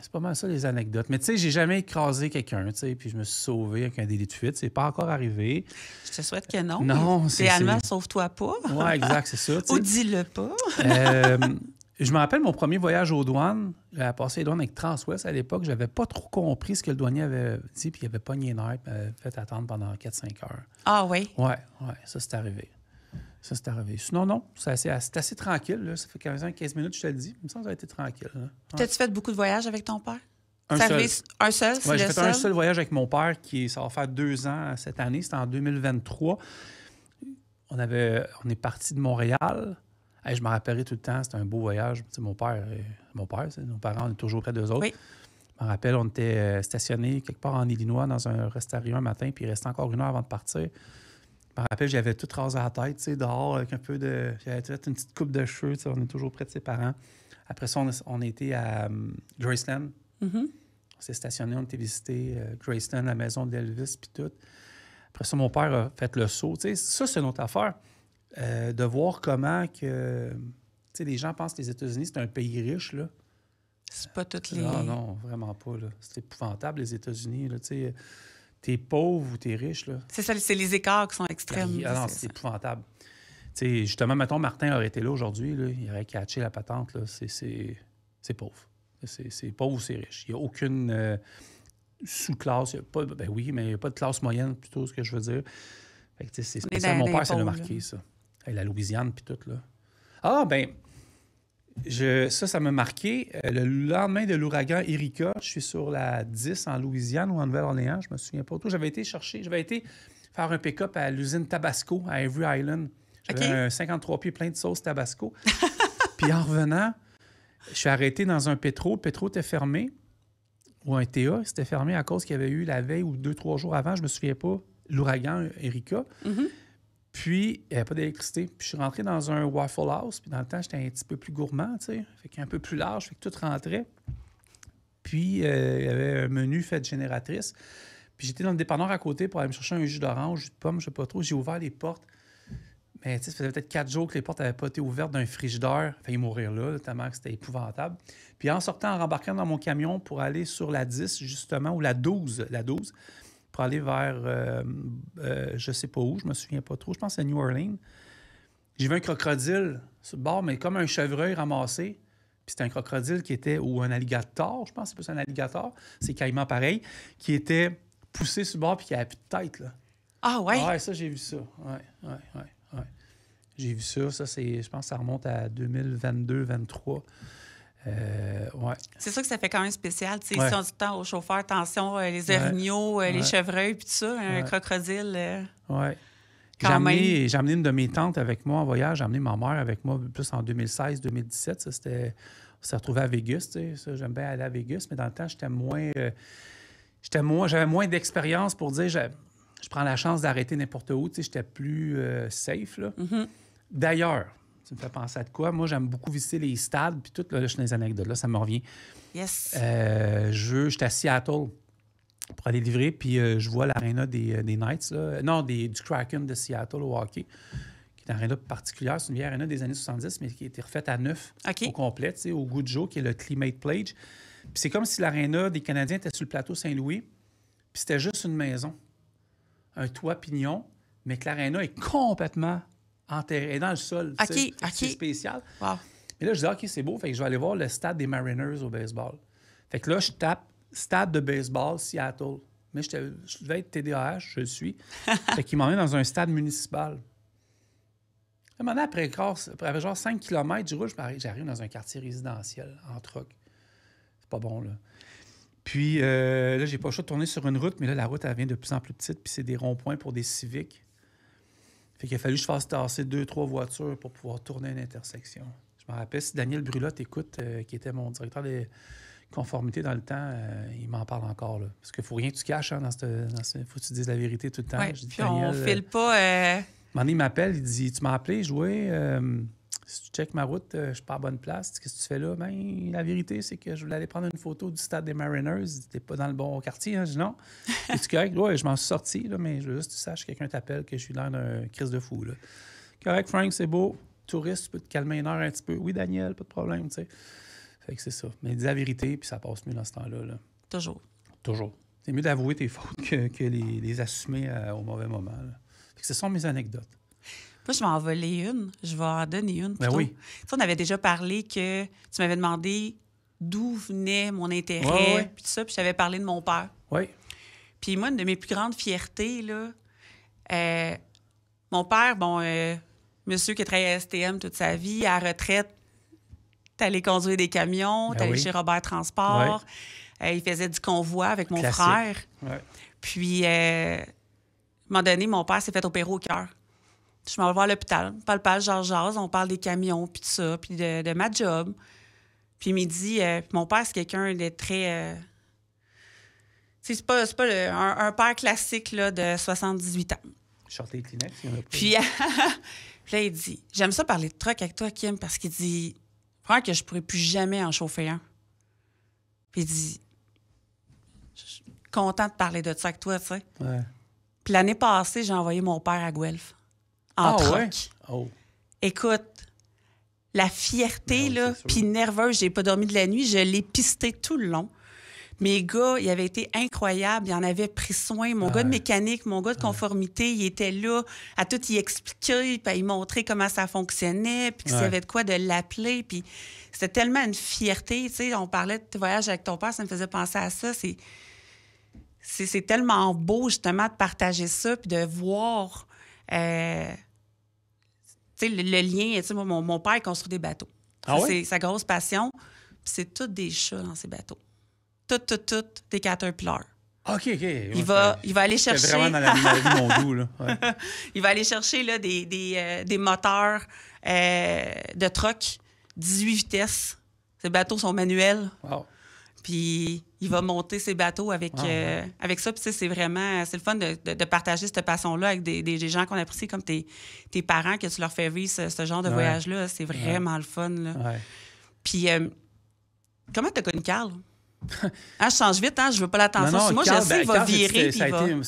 c'est pas mal ça, les anecdotes. Mais tu sais, j'ai jamais écrasé quelqu'un, tu sais, puis je me suis sauvé avec un délit de fuite. C'est pas encore arrivé. Je te souhaite que non. Non, c'est... Réellement, sauve-toi pas. Oui, exact, c'est ça. Ou dis-le pas. Je me rappelle mon premier voyage aux douanes. J'avais passé les douanes avec Transwest à l'époque. J'avais pas trop compris ce que le douanier avait dit, puis il avait pogné une heure, puis m'avait fait attendre pendant 4-5 heures. Ah oui? Ouais, ça, c'est arrivé. Sinon, non, c'est assez tranquille. Là. Ça fait 15 minutes, je te le dis. Il me semble que ça a été tranquille. Ouais. T'as-tu fait beaucoup de voyages avec ton père? Un seul, c'est j'ai fait un seul voyage avec mon père, ça va faire 2 ans cette année. C'était en 2023. On est parti de Montréal. Je me rappellerai tout le temps, c'était un beau voyage. Tu sais, mon père, nos parents, on est toujours près d'eux autres. Oui. Je me rappelle, on était stationnés quelque part en Illinois dans un restaurant un matin, puis il restait encore 1 heure avant de partir. Je me rappelle, j'avais tout rasé à la tête, tu sais, dehors, avec un peu de... J'avais fait une petite coupe de cheveux, tu sais, on est toujours près de ses parents. Après ça, on était à Graceland. Mm-hmm. On s'est stationné, on était visiter Graceland, la maison d'Elvis, puis tout. Après ça, mon père a fait le saut. Tu sais, ça, c'est une autre affaire. De voir comment que... Tu sais, les gens pensent que les États-Unis, c'est un pays riche, là. C'est pas toutes les... Non, vraiment pas, là. C'est épouvantable, les États-Unis, là, tu sais... t'es pauvre ou t'es riche, là. C'est ça, c'est les écarts qui sont extrêmes. C'est épouvantable. Tu sais, justement, mettons, Martin aurait été là aujourd'hui, là, il aurait catché la patente, là. C'est pauvre. C'est pauvre ou c'est riche. Il n'y a aucune sous-classe. Ben oui, mais il n'y a pas de classe moyenne, plutôt, ce que je veux dire. Fait que, c'est spécial. Mon père, ça l'a marqué, ça. Et la Louisiane, puis tout, là. Ah, ben, ça m'a marqué. Le lendemain de l'ouragan Erika, je suis sur la 10 en Louisiane ou en Nouvelle-Orléans, je me souviens pas trop. J'avais été faire un pick-up à l'usine Tabasco, à Avery Island. J'avais un 53 pieds plein de sauce Tabasco. Puis en revenant, je suis arrêté dans un pétro. Le pétro était fermé, ou un TA, c'était fermé à cause qu'il y avait eu la veille ou 2-3 jours avant, je me souviens pas, l'ouragan Erika. Mm-hmm. Puis, il n'y avait pas d'électricité. Puis, je suis rentré dans un Waffle House. Puis, dans le temps, j'étais un petit peu plus gourmand, tu sais. Fait qu'un peu plus large, fait que tout rentrait. Puis, il y avait un menu fait de génératrice. Puis, j'étais dans le dépanneur à côté pour aller me chercher un jus d'orange, jus de pomme, je sais pas trop. J'ai ouvert les portes. Mais, tu sais, ça faisait peut-être 4 jours que les portes n'avaient pas été ouvertes d'un frigidaire. J'ai failli mourir là, tellement que c'était épouvantable. Puis, en sortant, en rembarquant dans mon camion pour aller sur la 10, justement, ou la 12, pour aller vers, je sais pas où, je me souviens pas trop, je pense que c'est New Orleans. J'ai vu un crocodile sur le bord, mais comme un chevreuil ramassé. Puis c'était un crocodile qui était, ou un alligator, je pense que c'est plus un alligator, c'est caïman pareil, qui était poussé sur le bord puis qui avait plus de tête, là. Ah ouais? Ouais, ça, j'ai vu ça. Ouais. J'ai vu ça. Ça, je pense que ça remonte à 2022-2023. Ouais. C'est sûr que ça fait quand même spécial. Tu sais, Ouais. si on dit tant aux chauffeurs, attention, les orignaux, les chevreuils, puis tout ça, un crocodile. Ouais. J'ai Quand même. amené une de mes tantes avec moi en voyage. J'ai amené ma mère avec moi plus en 2016-2017. Ça, c'était... On s'est retrouvés à Vegas. Tu sais. Ça, j'aime bien aller à Vegas, mais dans le temps, j'avais moins d'expérience pour dire je prends la chance d'arrêter n'importe où. Tu sais, j'étais plus safe, là. Mm-hmm. D'ailleurs, tu me fais penser à de quoi? Moi, j'aime beaucoup visiter les stades, puis tout, là, je suis dans les anecdotes, là, ça me revient. Yes. J'étais à Seattle pour aller livrer, puis je vois l'aréna des Knights, là. Non, du Kraken de Seattle au hockey, qui est une aréna particulière. C'est une vieille aréna des années 70, mais qui a été refaite à neuf au complet, tu sais, au goût de Joe, qui est le Climate Pledge. Puis c'est comme si l'aréna des Canadiens était sur le plateau Saint-Louis, puis c'était juste une maison, un toit pignon, mais que l'aréna est complètement enterrée dans le sol. C'est spécial. Wow. Et là, je dis, OK, c'est beau, fait que je vais aller voir le stade des Mariners au baseball. Fait que là, je tape stade de baseball Seattle. Mais je devais être TDAH, je le suis. Fait qu'il m'emmène dans un stade municipal. À un moment donné, après genre 5 km, j'arrive dans un quartier résidentiel en truck. C'est pas bon, là. Puis là, j'ai pas le choix de tourner sur une route, mais là, la route, elle devient de plus en plus petite, puis c'est des ronds-points pour des civiques. Fait qu'il a fallu que je fasse tasser 2-3 voitures pour pouvoir tourner une intersection. Je me rappelle, si Daniel Brulotte écoute, qui était mon directeur de conformité dans le temps, il m'en parle encore, là. Parce qu'il faut rien que tu caches, hein, faut que tu dises la vérité tout le temps. Oui, puis Daniel, on file pas... Un moment donné, il m'appelle, il dit, tu m'as appelé, jouer... si tu checkes ma route, je suis pas à bonne place. Qu'est-ce que tu fais là? Ben, la vérité, c'est que je voulais aller prendre une photo du stade des Mariners. T'es pas dans le bon quartier, hein? Je dis non. Es-tu correct? Oui, je m'en suis sorti, là, mais je veux juste que tu saches que quelqu'un t'appelle, que je suis l'air d'un crise de fou, là. Correct, Frank, c'est beau. Touriste, tu peux te calmer une heure un petit peu. Oui, Daniel, pas de problème, tu sais. Fait que c'est ça. Mais dis la vérité, puis ça passe mieux dans ce temps-là, là. Toujours. C'est mieux d'avouer tes fautes que les assumer au mauvais moment, là. Fait que ce sont mes anecdotes. Moi, je vais en voler une. Je vais en donner une. Ben oui. Tu sais, on avait déjà parlé que tu m'avais demandé d'où venait mon intérêt, puis tout ça, puis je t'avais parlé de mon père. Oui. Puis moi, une de mes plus grandes fiertés, là, mon père, monsieur qui a travaillé à STM toute sa vie, à la retraite, t'es allé conduire des camions, t'es allé chez Robert Transport, il faisait du convoi avec mon frère. Ouais. Puis, à un moment donné, mon père s'est fait opérer au cœur. Je m'en vais voir à l'hôpital. Jase, on parle des camions, puis tout ça, puis de ma job. Puis il me dit, mon père, c'est quelqu'un de très... c'est pas un père classique là, de 78 ans. Sortez les Kleenex, il y en a pas. Puis là, il dit, j'aime ça parler de truck avec toi, Kim, parce qu'il dit, frère, que je pourrais plus jamais en chauffer un. Puis il dit, je suis content de parler de ça avec toi, tu sais. Ouais. Puis l'année passée, j'ai envoyé mon père à Guelph. En truck. Ouais? Oh. Écoute, la fierté, oui, là, puis nerveuse, j'ai pas dormi de la nuit, je l'ai pisté tout le long. Mes gars, ils avaient été incroyables. Ils en avaient pris soin. Mon gars de mécanique, mon gars de conformité, il était là à tout y expliquer, puis à y montrer comment ça fonctionnait, puis s'il y avait de quoi de l'appeler. Puis c'était tellement une fierté. Tu sais, on parlait de tes voyages avec ton père, ça me faisait penser à ça. C'est tellement beau, justement, de partager ça, puis de voir le lien. Tu sais, mon père construit des bateaux. C'est sa grosse passion. Puis c'est tous des chats dans ces bateaux. Tout, des Caterpillars. OK. Il va aller chercher... C'est vraiment dans l'animalerie, mon goût, là. Ouais. Il va aller chercher là, des moteurs de truck, 18 vitesses. Ces bateaux sont manuels. Wow. Puis il va monter ses bateaux avec ça. Puis c'est vraiment... C'est le fun de partager cette passion-là avec des gens qu'on apprécie comme tes parents, que tu leur fais vivre ce genre de voyage-là. C'est vraiment le fun, là. Ouais. Puis comment t'as connu Carl? Je change vite, je veux pas l'attention sur moi. Carl, je sais, il va Carl, virer. Ça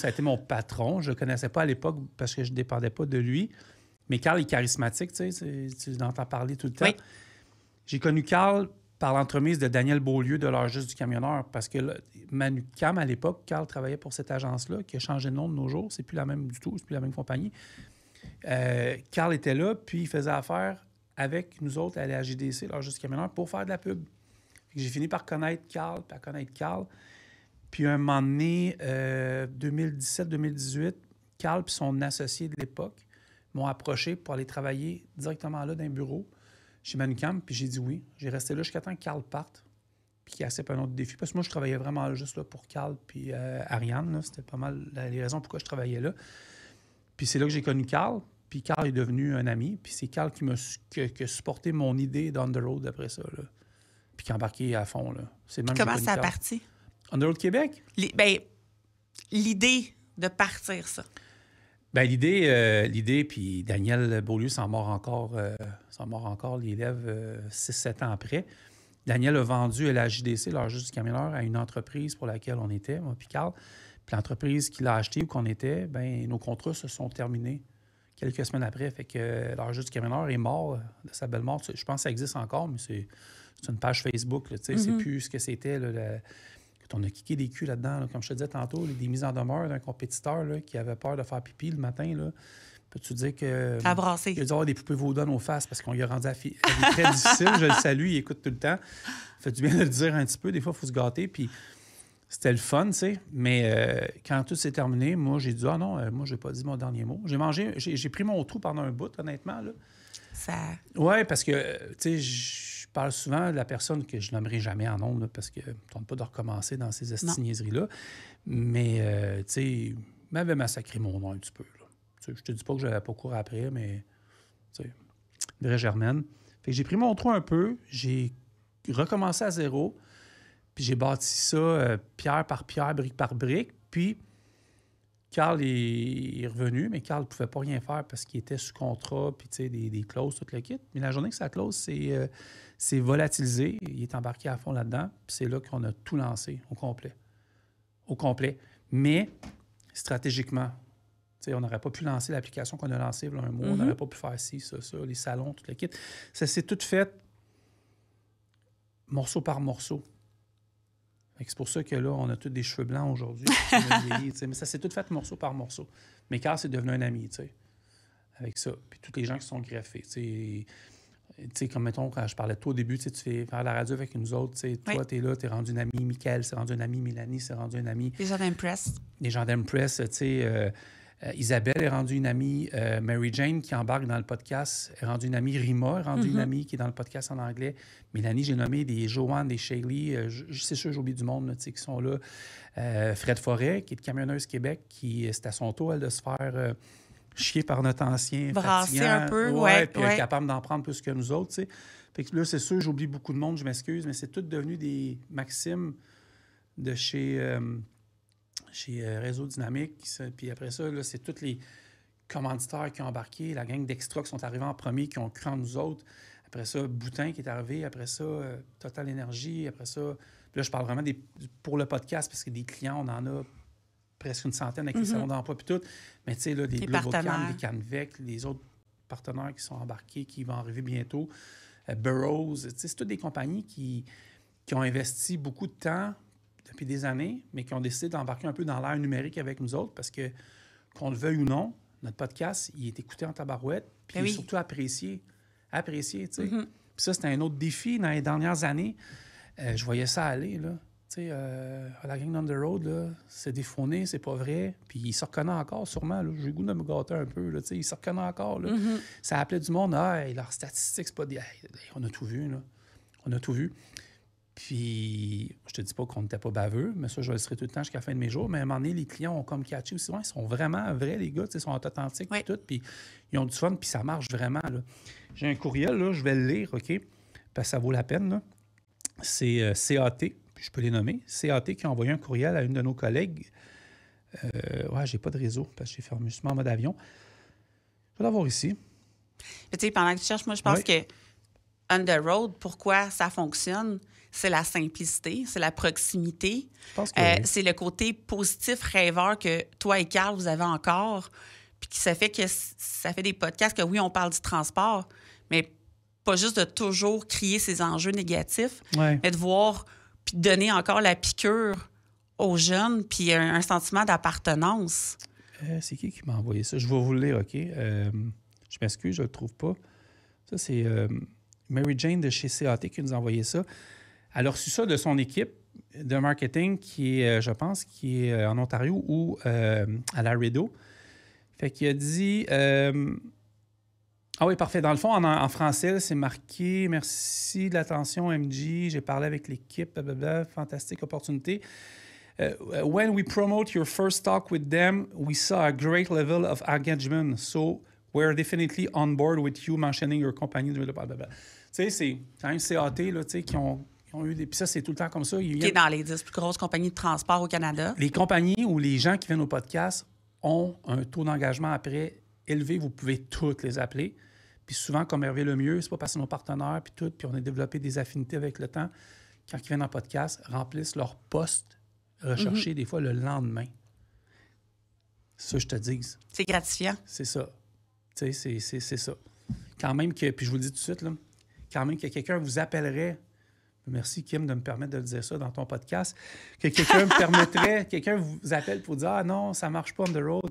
a été mon patron. Je le connaissais pas à l'époque parce que je ne dépendais pas de lui. Mais Carl est charismatique, tu entends parler tout le temps. Oui. J'ai connu Carl par l'entremise de Daniel Beaulieu de l'Heure juste du camionneur parce que Manucam, à l'époque, Carl travaillait pour cette agence-là qui a changé de nom de nos jours. C'est plus la même du tout, c'est plus la même compagnie. Carl était là, puis il faisait affaire avec nous autres à la JDC, l'Heure juste du camionneur, pour faire de la pub. J'ai fini par connaître Carl, Puis un moment donné, 2017-2018, Carl et son associé de l'époque m'ont approché pour aller travailler directement là dans un bureau chez Manucam. Puis j'ai dit oui. J'ai resté là jusqu'à temps que Carl parte, puis qu'il accepte un autre défi. Parce que moi, je travaillais vraiment juste là pour Carl puis Ariane. Là. C'était pas mal les raisons pourquoi je travaillais là. Puis c'est là que j'ai connu Carl. Puis Carl est devenu un ami. Puis c'est Carl qui a supporté mon idée d'On the Road après ça, là. Puis qui a embarqué à fond, là. Comment ça a parti? On the Road Québec? L'idée de partir, ça. L'idée, puis Daniel Beaulieu s'en mord encore les lèvres 6-7 ans après. Daniel a vendu à la JDC, l'Heure juste du camionneur, à une entreprise pour laquelle on était, moi puis Carl. Puis l'entreprise qui l'a acheté où qu'on était, nos contrats se sont terminés quelques semaines après. Fait que l'Heure juste du camionneur est mort de sa belle mort. Je pense que ça existe encore, mais c'est une page Facebook. Là, c'est plus ce que c'était. On a kické des culs là-dedans. Là, comme je te disais tantôt, des mises en demeure d'un compétiteur là, qui avait peur de faire pipi le matin. Là. Peux-tu dire que... Ça a brassé. Il a dû avoir des poupées vaudonnes aux faces parce qu'on lui a rendu la vie très difficile. Je le salue, il écoute tout le temps. Ça fait du bien de le dire un petit peu. Des fois, il faut se gâter. Puis c'était le fun, tu sais. Mais quand tout s'est terminé, moi, j'ai dit « Ah non, moi, j'ai pas dit mon dernier mot. » J'ai pris mon trou pendant un bout, honnêtement. Là. Oui, parce que, tu sais, je parle souvent de la personne que je nommerai jamais en nombre, parce que je ne tente pas de recommencer dans ces niaiseries-là. Mais, tu sais, il m'avait massacré mon nom un petit peu. Là. Je te dis pas que je n'avais pas couru après, mais, tu sais, vraie germaine. Fait que j'ai pris mon trou un peu, j'ai recommencé à zéro, puis j'ai bâti ça pierre par pierre, brique par brique. Puis, Carl est revenu, mais Carl ne pouvait pas rien faire parce qu'il était sous contrat, puis tu sais, des clauses, tout le kit. Mais la journée que sa clause s'est volatilisée, il est embarqué à fond là-dedans, puis c'est là qu'on a tout lancé au complet. Au complet. Mais, stratégiquement, tu sais, on n'aurait pas pu lancer l'application qu'on a lancée il y a un mois, on n'aurait pas pu faire ci, ça, les salons, tout le kit. Ça s'est tout fait morceau par morceau. C'est pour ça que là, on a tous des cheveux blancs aujourd'hui. Mais ça s'est tout fait morceau par morceau. Mais Carl, c'est devenu un ami, tu sais, avec ça. Puis tous les gens qui sont greffés, tu sais, comme mettons, quand je parlais de toi au début, tu fais faire la radio avec nous autres, tu sais, toi, t'es là, t'es rendu un ami, Mickaël s'est rendu un ami, Mélanie s'est rendu un ami. Les gens d'Impress. Les gens d'Impress, tu sais... Isabelle est rendue une amie. Mary Jane, qui embarque dans le podcast, est rendue une amie. Rima est rendue une amie qui est dans le podcast en anglais. Mélanie, j'ai nommé des Joanne, des Shaylee. C'est sûr, j'ai oublié du monde là, qui sont là. Fred Forêt, qui est de Camionneuse Québec, qui c'est à son tour, elle, de se faire chier par notre ancien brasser fatigant. Un peu, puis elle est capable d'en prendre plus que nous autres. T'sais. Fait que là, c'est sûr, j'oublie beaucoup de monde, je m'excuse, mais c'est tout devenu des Maximes de chez Réseau Dynamique. Puis après ça, là, c'est tous les commanditaires qui ont embarqué, la gang d'Extra qui sont arrivés en premier, qui ont cru en nous autres. Après ça, Boutin qui est arrivé. Après ça, Total Énergie. Après ça, puis là, je parle vraiment pour le podcast, parce que des clients, on en a presque une centaine avec les salons d'emploi puis tout. Mais tu sais, là, des Globocam, des Canvec, les autres partenaires qui sont embarqués, qui vont arriver bientôt. Burroughs, tu sais, c'est toutes des compagnies qui ont investi beaucoup de temps depuis des années, mais qui ont décidé d'embarquer un peu dans l'ère numérique avec nous autres parce que, qu'on le veuille ou non, notre podcast, il est écouté en tabarouette, puis il est surtout apprécié. Apprécié, tu sais. Puis ça, c'était un autre défi dans les dernières années. Je voyais ça aller, là. Tu sais, à la gang on the road, là, c'est défauné, c'est pas vrai. Puis il se reconnaît encore, sûrement. Là. J'ai le goût de me gâter un peu, là. Tu sais, il se reconnaît encore, là. Ça appelait du monde. Ah, leurs statistiques, c'est pas des... on a tout vu, là. On a tout vu. Puis, je te dis pas qu'on n'était pas baveux, mais ça, je le serai tout le temps jusqu'à la fin de mes jours. Mais à un moment donné, les clients ont comme catché aussi. Ouais, ils sont vraiment vrais, les gars. Ils sont authentiques et tout. Puis, ils ont du fun, puis ça marche vraiment. Là. J'ai un courriel, là, je vais le lire, OK? Parce que ça vaut la peine. Là. C'est CAT, puis je peux les nommer. CAT qui a envoyé un courriel à une de nos collègues. Ouais, j'ai pas de réseau parce que j'ai fermé justement en mode avion. Je vais l'avoir ici. Tu sais, pendant que tu cherches, moi, je pense que On the road, pourquoi ça fonctionne? C'est la simplicité, c'est la proximité. C'est le côté positif, rêveur que toi et Carl, vous avez encore. Puis ça fait que ça fait des podcasts que, oui, on parle du transport, mais pas juste de toujours crier ces enjeux négatifs, mais de voir puis de donner encore la piqûre aux jeunes puis un sentiment d'appartenance. C'est qui m'a envoyé ça? Je vais vous le lire, OK? Je m'excuse, je ne le trouve pas. Ça, c'est Mary Jane de chez CAT qui nous a envoyé ça. Elle a reçu ça de son équipe de marketing qui est, je pense, qui est en Ontario ou à Laredo. Fait qu'il a dit... Ah oui, parfait. Dans le fond, en français, c'est marqué « Merci de l'attention, MJ. J'ai parlé avec l'équipe. Blablabla. Fantastique opportunité. When we promote your first talk with them, we saw a great level of engagement. So we're definitely on board with you mentioning your company. » Tu sais, c'est quand même CAT là, tu sais, qui ont eu des... Puis ça, c'est tout le temps comme ça. Qui est dans les 10 plus grosses compagnies de transport au Canada. Les compagnies ou les gens qui viennent au podcast ont un taux d'engagement après élevé. Vous pouvez toutes les appeler. Puis souvent, comme Hervé Lemieux, c'est pas parce que nos partenaires, puis tout, puis on a développé des affinités avec le temps, quand ils viennent en podcast, remplissent leur poste recherché des fois le lendemain. Ça, je te dis. C'est gratifiant. C'est ça. Tu sais, c'est ça. Quand même que, puis je vous le dis tout de suite, là, quand même que quelqu'un vous appellerait, merci Kim de me permettre de le dire ça dans ton podcast, que quelqu'un me permettrait, quelqu'un vous appelle pour dire « Ah non, ça marche pas on the road ».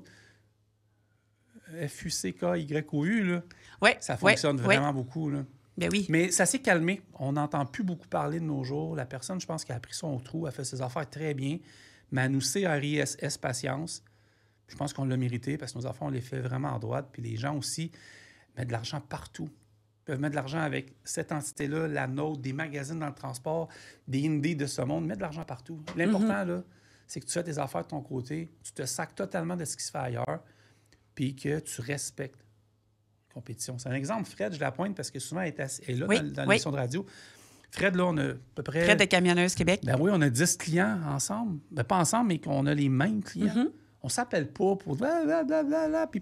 FUCKYOU, là, ça fonctionne vraiment beaucoup. Là. Ben oui. Mais ça s'est calmé. On n'entend plus beaucoup parler de nos jours. La personne, je pense, qui a pris son trou, a fait ses affaires très bien, mais elle nous sait RISS patience. Je pense qu'on l'a mérité parce que nos affaires, on les fait vraiment en droite. Puis les gens aussi mettent de l'argent partout. Ils peuvent mettre de l'argent avec cette entité-là, la nôtre, des magazines dans le transport, des indies de ce monde. Mettre de l'argent partout. L'important, là, c'est que tu fais tes affaires de ton côté. Tu te sacs totalement de ce qui se fait ailleurs. Puis que tu respectes la compétition. C'est un exemple, Fred, je la pointe parce que souvent, elle est là dans l'émission de radio. Fred, là, on a à peu près... Fred de Camionneuse Québec. Ben oui, on a 10 clients ensemble. Ben pas ensemble, mais qu'on a les mêmes clients. On s'appelle pas pour blablabla, puis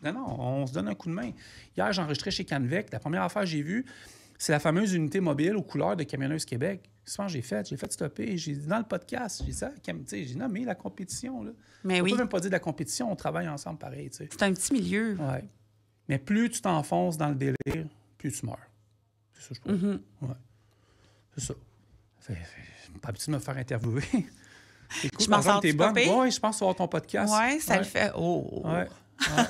non, on se donne un coup de main. Hier, j'ai enregistré chez Canvec. La première affaire que j'ai vue, c'est la fameuse unité mobile aux couleurs de Camionneuse Québec. Souvent, j'ai fait stopper. J'ai dit dans le podcast, j'ai nommé la compétition. Là. Mais on oui. peut même pas dire de la compétition, on travaille ensemble pareil. T'sais. C'est un petit milieu. Oui. Mais plus tu t'enfonces dans le délire, plus tu meurs. C'est ça, je trouve. Ouais. C'est ça. Pas habitué de me faire interviewer. Je m'en sors du popé. Oui, je pense avoir ton podcast. Oui, ça le fait. Oh! Oui.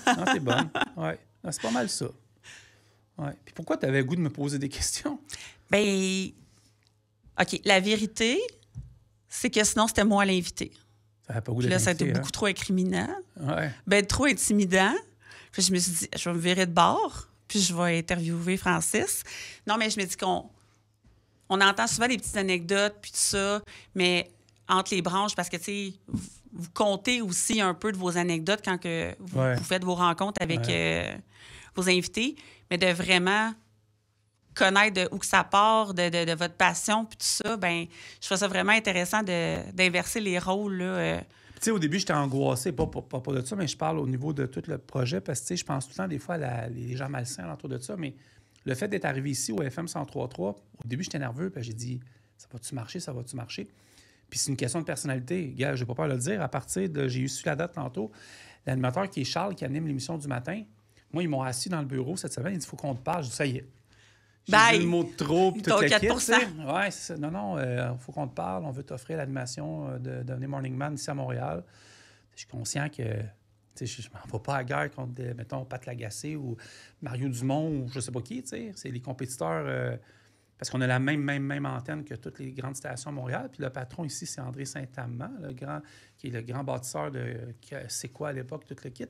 Non, t'es bonne. Ouais. C'est pas mal ça. Ouais. Puis pourquoi tu avais le goût de me poser des questions? Bien, OK, la vérité, c'est que sinon, c'était moi l'invité. Ça n'avait pas goût d'être invité, ça a été beaucoup trop incriminant. Ouais. Ben, trop intimidant. Puis je me suis dit, je vais me virer de bord, puis je vais interviewer Francis. Non, mais je me dis qu'on entend souvent des petites anecdotes, puis tout ça, mais entre les branches, parce que, tu sais, vous comptez aussi un peu de vos anecdotes quand que vous faites vos rencontres avec vos invités, mais de vraiment connaître de où que ça part, de votre passion, puis tout ça, ben je trouve ça vraiment intéressant d'inverser les rôles, là. Tu sais, au début, j'étais angoissé, pas de ça, mais je parle au niveau de tout le projet, parce que, tu sais, je pense tout le temps, des fois, les gens malsains autour de ça, mais le fait d'être arrivé ici, au FM 103.3, au début, j'étais nerveux, puis j'ai dit, ça va-tu marcher? Puis c'est une question de personnalité. Gars, j'ai pas peur de le dire, j'ai eu su la date tantôt, l'animateur qui est Charles, qui anime l'émission du matin, moi, ils m'ont assis dans le bureau cette semaine, il dit, il faut qu'on te parle. Je dis, ça y est. J'ai dit le mot de trop, puis tout le kit. 4%. Ouais, c'est ça. Non, il faut qu'on te parle. On veut t'offrir l'animation de devenir Morning Man ici à Montréal. Je suis conscient que je ne m'en vais pas à la guerre contre, mettons, Pat Lagacé ou Mario Dumont ou je ne sais pas qui. C'est les compétiteurs... parce qu'on a la même antenne que toutes les grandes stations à Montréal. Puis le patron ici, c'est André Saint-Amand, qui est le grand bâtisseur de C'est quoi à l'époque, tout le kit.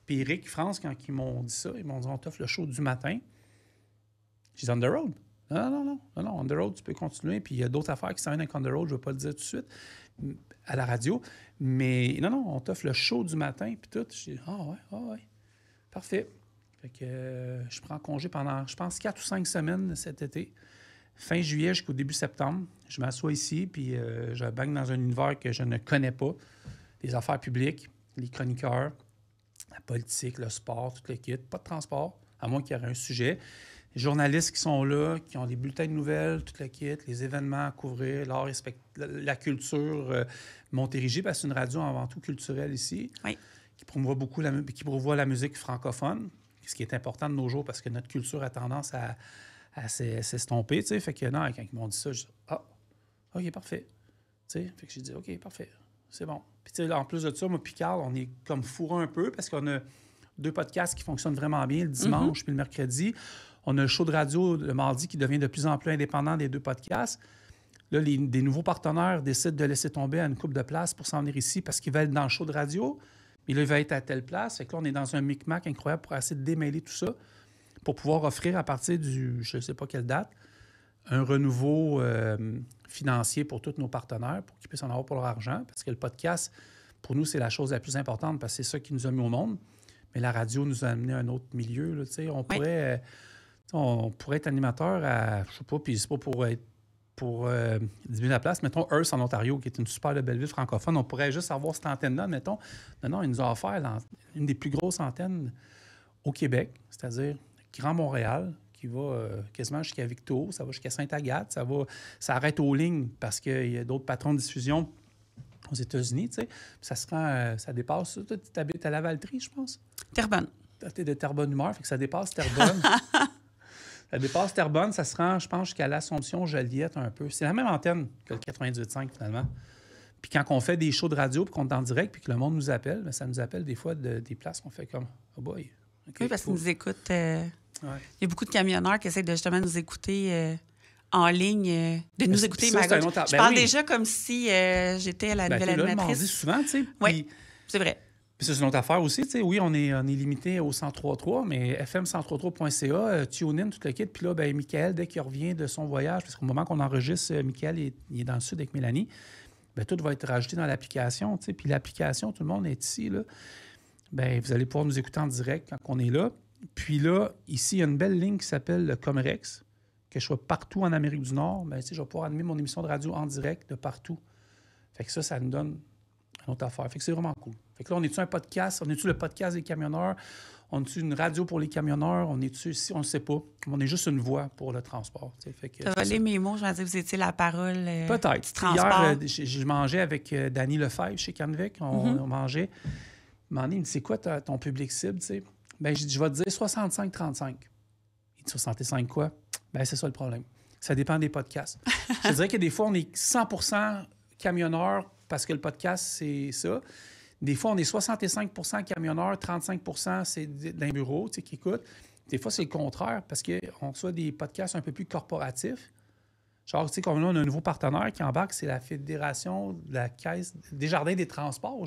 Puis Eric, France, quand ils m'ont dit ça, ils m'ont dit on t'offre le show du matin. J'ai dit on the road. Non, on the road, tu peux continuer. Puis il y a d'autres affaires qui s'en viennent avec on the road, je ne vais pas le dire tout de suite à la radio. Mais non, on t'offre le show du matin, puis tout. J'ai dit ouais, parfait. Fait que je prends congé pendant, je pense, 4 ou 5 semaines cet été. Fin juillet jusqu'au début septembre. Je m'assois ici, puis je baigne dans un univers que je ne connais pas. Les affaires publiques, les chroniqueurs, la politique, le sport, tout le kit. Pas de transport, à moins qu'il y ait un sujet. Les journalistes qui sont là, qui ont des bulletins de nouvelles, tout le kit, les événements à couvrir, l'art, la culture, Montérégie, parce que c'est une radio avant tout culturelle ici, qui promouvoit beaucoup la musique francophone, ce qui est important de nos jours parce que notre culture a tendance à s'estomper. Fait que non, quand ils m'ont dit ça, je dis OK, parfait. Fait que j'ai dit OK, parfait, c'est bon. Puis en plus de ça, moi puis Carl, on est comme fourrés un peu parce qu'on a 2 podcasts qui fonctionnent vraiment bien le dimanche puis le mercredi. On a le show de radio le mardi qui devient de plus en plus indépendant des 2 podcasts. Là, des nouveaux partenaires décident de laisser tomber à une couple de places pour s'en venir ici parce qu'ils veulent être dans le show de radio. Mais là, ils veulent être à telle place. Fait que là, on est dans un micmac incroyable pour essayer de démêler tout ça pour pouvoir offrir à partir du, je ne sais pas quelle date, un renouveau financier pour tous nos partenaires pour qu'ils puissent en avoir pour leur argent. Parce que le podcast, pour nous, c'est la chose la plus importante parce que c'est ça qui nous a mis au monde. Mais la radio nous a amené à un autre milieu. Là, on pourrait être animateur à, je sais pas, puis c'est pas pour diminuer la place. Mettons Hearst en Ontario, qui est une super belle ville francophone. On pourrait juste avoir cette antenne-là, mettons. Non, ils nous ont offert une des plus grosses antennes au Québec, c'est-à-dire Grand Montréal, qui va quasiment jusqu'à Victo, ça va jusqu'à Sainte-Agathe, ça arrête aux lignes parce qu'il y a d'autres patrons de diffusion aux États-Unis, tu sais. Ça dépasse. Tu habites à Lavaltrie, je pense? Terrebonne. Tu es de Terrebonne-Humeur, fait que ça dépasse Terrebonne. Ça dépasse Terrebonne, ça se rend, je pense, jusqu'à l'Assomption, Joliette un peu. C'est la même antenne que le 98.5, finalement. Puis quand on fait des shows de radio, puis qu'on est en direct, puis que le monde nous appelle, bien, ça nous appelle des fois des places qu'on fait comme « Oh boy! Okay, » Oui, parce qu'ils nous écoutent. Il y a beaucoup de camionneurs qui essaient de justement nous écouter en ligne, de nous écouter. Je parle déjà comme si j'étais la nouvelle animatrice. Le mardi souvent, tu sais. Oui, c'est vrai. Puis c'est une autre affaire aussi, tu sais. Oui, on est limité au 103.3, mais FM1033.ca, TuneIn, tout le kit. Puis là, bien, Michael, dès qu'il revient de son voyage, parce qu'au moment qu'on enregistre, Michael, il est dans le sud avec Mélanie, bien, tout va être rajouté dans l'application, tu sais. Puis l'application, tout le monde est ici, là. Bien, vous allez pouvoir nous écouter en direct quand on est là. Puis là, ici, il y a une belle ligne qui s'appelle le Comrex, que je sois partout en Amérique du Nord, bien, tu sais, je vais pouvoir animer mon émission de radio en direct de partout. Fait que ça nous donne une autre affaire. Fait que c'est vraiment cool. Fait que là, on est-tu un podcast? On est-tu le podcast des camionneurs? On est-tu une radio pour les camionneurs? On est-tu ici? On ne sait pas. On est juste une voix pour le transport. Tu as volé mes mots. Je vais dire que vous étiez la parole peut-être. Du transport. Hier, je mangeais avec Danny Lefebvre chez Canvic. On mangeait. Il m'a dit, c'est quoi ton public cible? T'sais? Ben, j'ai dit, je vais te dire 65-35. Il dit 65 quoi? Ben, c'est ça le problème. Ça dépend des podcasts. Je dirais que des fois, on est 100% camionneurs parce que le podcast, c'est ça. Des fois, on est 65% camionneurs, 35% c'est d'un bureau qui écoute. Des fois, c'est le contraire parce qu'on reçoit des podcasts un peu plus corporatifs. Genre, tu sais, comme là, on a un nouveau partenaire qui embarque, c'est la Fédération de la Caisse des Jardins des Transports.